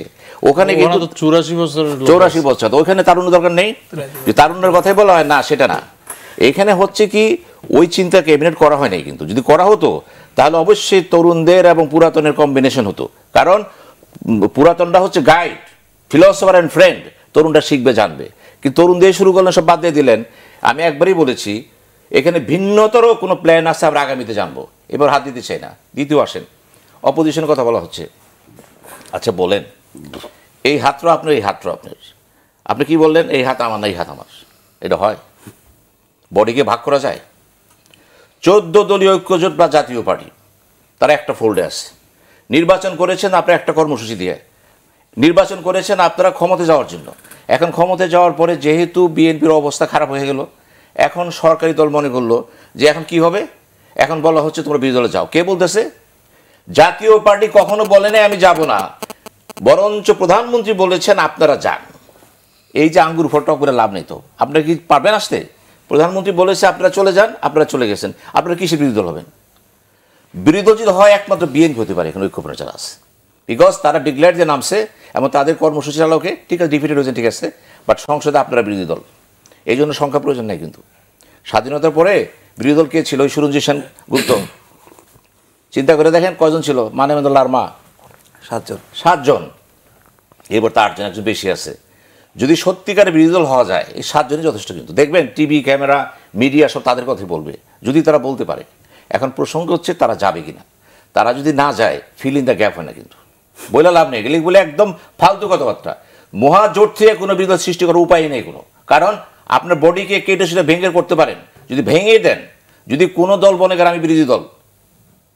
ওখানে কিন্তু 84 বছরের লোক। 84 বছর, ওখানে তারুণ্য দরকার নেই। যে তারুণ্যের কথাই বলা হয় না, সেটা না। এখানে হচ্ছে কি, ওই চিন্তা ক্যাবিনেট করা হয় নাই। কিন্তু যদি করা হতো তাহলে অবশ্যই তরুণদের এবং পুরাতনের কম্বিনেশন হতো। কারণ পুরাতনটা হচ্ছে গাইড, ফিলোসফার অ্যান্ড ফ্রেন্ড, তরুণরা শিখবে, জানবে। কিন্তু তরুণ দিয়ে শুরু করলেন, সব বাদ দিয়ে দিলেন। আমি একবারই বলেছি, এখানে ভিন্নতর কোনো প্ল্যান আছে, আমরা আগামীতে জানবো। এবার হাত দিতে চাই না। দ্বিতীয় আসেন, অপোজিশনের কথা বলা হচ্ছে। আচ্ছা বলেন, এই হাতটা আপনার, এই হাতটা আপনার, আপনি কি বললেন? এই হাত আমার না, এই হাত আমার। এটা হয়? বডিকে ভাগ করা যায়? 14 দলীয় ঐক্যজোট বা জাতীয় পার্টি, তারা একটা ফোল্ডে আছে। নির্বাচন করেছেন আপনারা একটা কর্মসূচি দিয়ে, নির্বাচন করেছেন আপনারা ক্ষমতা যাওয়ার জন্য। এখন ক্ষমতায় যাওয়ার পরে যেহেতু বিএনপির অবস্থা খারাপ হয়ে গেল, এখন সরকারি দল মনে করলো যে এখন কি হবে, এখন বলা হচ্ছে তোমরা বিরোধী দলে যাও। কে বলতেছে? জাতীয় পার্টি কখনো বলে নাই আমি যাব না, বরঞ্চ প্রধানমন্ত্রী বলেছেন আপনারা যান। এই যে আঙ্গুর ফটো করে লাভ নেই তো, আপনারা কি পারবেন আসতে? প্রধানমন্ত্রী বলেছে আপনারা চলে যান, আপনারা চলে গেছেন, আপনারা কিসের বিরোধী দল হবেন? বিরোধী দল যদি হয় একমাত্র বিএনপি হতে পারে এখন ঐক্যফ্রন্ট যারা আছে, বিকজ তারা ডিক্লেয়ার দিয়ে নামছে এবং তাদের কর্মসূচি চালকে ঠিক আছে, ডিফিটেড হয়েছে, ঠিক আছে, বাট সংসদে আপনারা বিরোধী দল। এই জন্য সংখ্যা প্রয়োজন নেই। কিন্তু স্বাধীনতার পরে বিরোধী দল কে ছিল? ওই সুরঞ্জিত সেনগুপ্ত। চিন্তা করে দেখেন কয়জন ছিল? মানবেন্দ্র লারমা 7 জন, এবার তার 8 জন, একজন বেশি আছে। যদি সত্যিকারের বিরোধী দল হওয়া যায়, এই 7 জনই যথেষ্ট। কিন্তু দেখবেন টিভি, ক্যামেরা, মিডিয়া সব তাদের কথাই বলবে, যদি তারা বলতে পারে। এখন প্রসঙ্গ হচ্ছে তারা যাবে কিনা। তারা যদি না যায়, ফিল ইন দ্য গ্যাপ হয় না। কিন্তু বলে লাভ নেই, গেলে বলে একদম ফালতু কথাবার্তা। মহাজোট থেকে কোনো বিরোধী দল সৃষ্টি করার উপায় নেই কোনো। কারণ আপনার বডিকে কেটে সেটা ভেঙে করতে পারেন, যদি ভেঙে দেন, যদি কোনো দল মনে করেন আমি বিরোধী দল,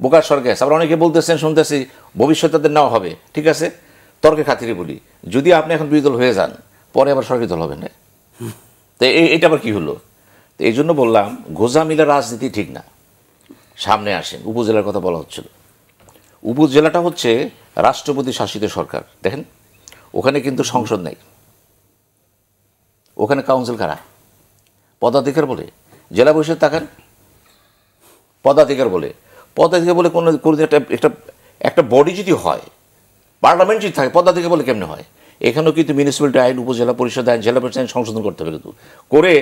বোকার সরকার। আবার অনেকে বলতেছেন, শুনতেছি ভবিষ্যতে তাদের নেওয়া হবে, ঠিক আছে, তর্কের খাতিরে বলি, যদি আপনি এখন বিরোধী দল হয়ে যান, পরে আবার সরকারি দল হবেন না, তো এটা আবার কি হলো? তো এই জন্য বললাম, গোজামিলা রাজনীতি ঠিক না। সামনে আসেন, উপজেলার কথা বলা হচ্ছিল। উপজেলাটা হচ্ছে রাষ্ট্রপতি শাসিত সরকার। দেখেন ওখানে কিন্তু সংসদ নেই, ওখানে কাউন্সিল কারা? পদাধিকার বলে। জেলা পরিষদ তাকান, পদাধিকার বলে। পদাধিকার বলে কোনো একটা বডি যদি হয়, পার্লামেন্ট যদি থাকে, পদাধিকার বলে কেমনে হয়? এখানেও কিন্তু মিউনিসিপ্যালিটি আইন, উপজেলা পরিষদ আইন, জেলা পরিষদ আইন সংশোধন করতে হবে। কিন্তু করে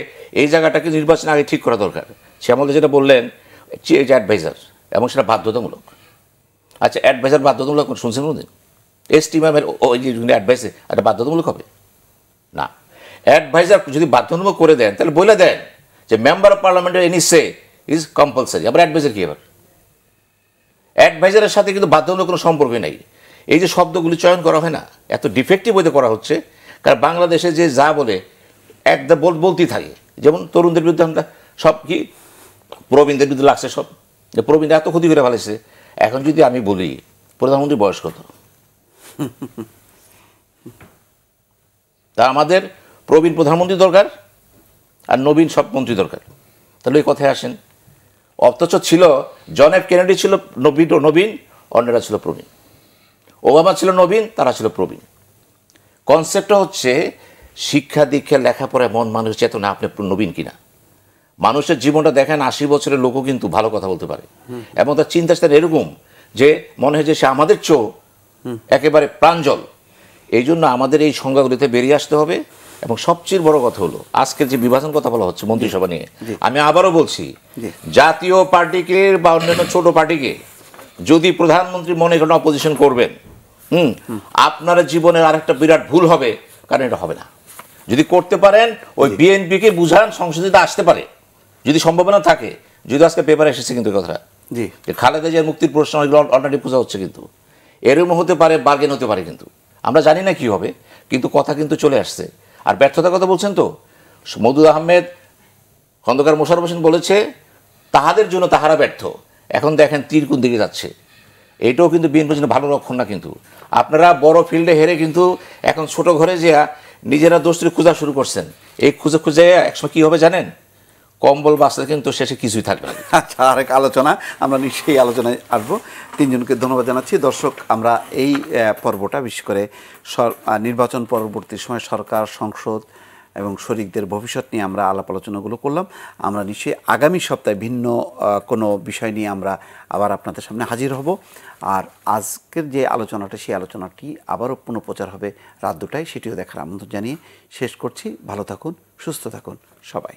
এই জায়গাটাকে নির্বাচন আগে ঠিক করা দরকার। সে আমাদের যেটা বললেন অ্যাডভাইজার, এবং সেটা বাধ্যতামূলক। আচ্ছা, অ্যাডভাইজার বাধ্যতামূলক শুনছেন কোনোদিন? এসটি ম্যামের ওই যে অ্যাডভাইসে এটা বাধ্যতামূলক হবে না। অ্যাডভাইজার যদি বাধ্যতামূলক করে দেন, তাহলে বলে দেন যে মেম্বার অফ পার্লামেন্টের এনি সে ইজ কম্পালসারি। আবার অ্যাডভাইজার কি? এবার অ্যাডভাইজারের সাথে কিন্তু বাধ্যতামূলক কোনো সম্পর্কই নেই। এই যে শব্দগুলি চয়ন করা হয় না, এত ডিফেক্টিভ হইতে করা হচ্ছে। কারণ বাংলাদেশে যে যা বলে একদম বলতেই থাকে। যেমন তরুণদের বিরুদ্ধে আমরা সব কি প্রবীণদের বিরুদ্ধে লাগছে সব, যে প্রবীণরা এত ক্ষতি করে ফেলেছে। এখন যদি আমি বলি প্রধানমন্ত্রী বয়স কত, তা আমাদের প্রবীণ প্রধানমন্ত্রী দরকার আর নবীন সব মন্ত্রী দরকার। তাহলে এই কথায় আসেন। অথচ ছিল জন এফ কেনেডি ছিল নবীন, অন্যরা ছিল প্রবীণ। ওবামা ছিল নবীন, তারা ছিল প্রবীণ। কনসেপ্টটা হচ্ছে শিক্ষা দীক্ষা, লেখাপড়ায় মন, মানুষ চেতনা আপনি নবীন কিনা। মানুষের জীবনটা দেখেন, 80 বছরের লোকও কিন্তু ভালো কথা বলতে পারে, এবং তার চিন্তা এরকম যে মনে হয় যে সে আমাদের চেয়েও একেবারে প্রাঞ্জল। এই জন্য আমাদের এই সংজ্ঞাগুলিতে বেরিয়ে আসতে হবে এবং সবচেয়ে বড় কথা হলো আজকে যে বিভাজন কথা বলা হচ্ছে মন্ত্রিসভা নিয়ে, আমি আবারও বলছি জাতীয় পার্টিকে বা অন্যান্য ছোট পার্টিকে যদি প্রধানমন্ত্রী মনে করেন অপোজিশন করবেন, আপনারা জীবনের আরেকটা বিরাট ভুল হবে, কারণ এটা হবে না। যদি করতে পারেন ওই বিএনপিকে বুঝান সংসদে আসতে পারে, যদি সম্ভাবনা থাকে। যদি আজকে পেপারে এসেছে কিন্তু কথাটা জি, যে খালেদা জিয়ার মুক্তির প্রশ্ন অলরেডি বোঝা হচ্ছে, কিন্তু এরকম হতে পারে, বার্গেন হতে পারে, কিন্তু আমরা জানি না কি হবে, কিন্তু কথা কিন্তু চলে আসছে। আর ব্যর্থতার কথা বলছেন তো, মওদুদ আহমেদ, খন্দকার মোশাররফ হোসেন বলেছে তাহাদের জন্য তাহারা ব্যর্থ। এখন দেখেন তীর কোন দিকে যাচ্ছে, এইটাও কিন্তু বিএনপির জন্য ভালো লক্ষণ না। কিন্তু আপনারা বড় ফিল্ডে হেরে কিন্তু এখন ছোট ঘরে যে নিজেরা দোষী খোঁজা শুরু করছেন, এই খুঁজে খুঁজে একসময় কী হবে জানেন, কম্বল বাঁচলে কিন্তু শেষে কিছুই থাকবে না। আচ্ছা, আরেক আলোচনা, আমরা নিশ্চয়ই আলোচনায় আসবো। তিনজনকে ধন্যবাদ জানাচ্ছি। দর্শক, আমরা এই পর্বটা বিশেষ করে নির্বাচন পরবর্তী সময় সরকার, সংসদ এবং শরিকদের ভবিষ্যৎ নিয়ে আমরা আলাপ আলোচনাগুলো করলাম। আমরা নিশ্চয়ই আগামী সপ্তাহে ভিন্ন কোনো বিষয় নিয়ে আমরা আবার আপনাদের সামনে হাজির হব। আর আজকের যে আলোচনাটা, সেই আলোচনাটি আবারও পুনঃপ্রচার হবে রাত 2টায়, সেটিও দেখার আমন্ত্রণ জানিয়ে শেষ করছি। ভালো থাকুন, সুস্থ থাকুন সবাই।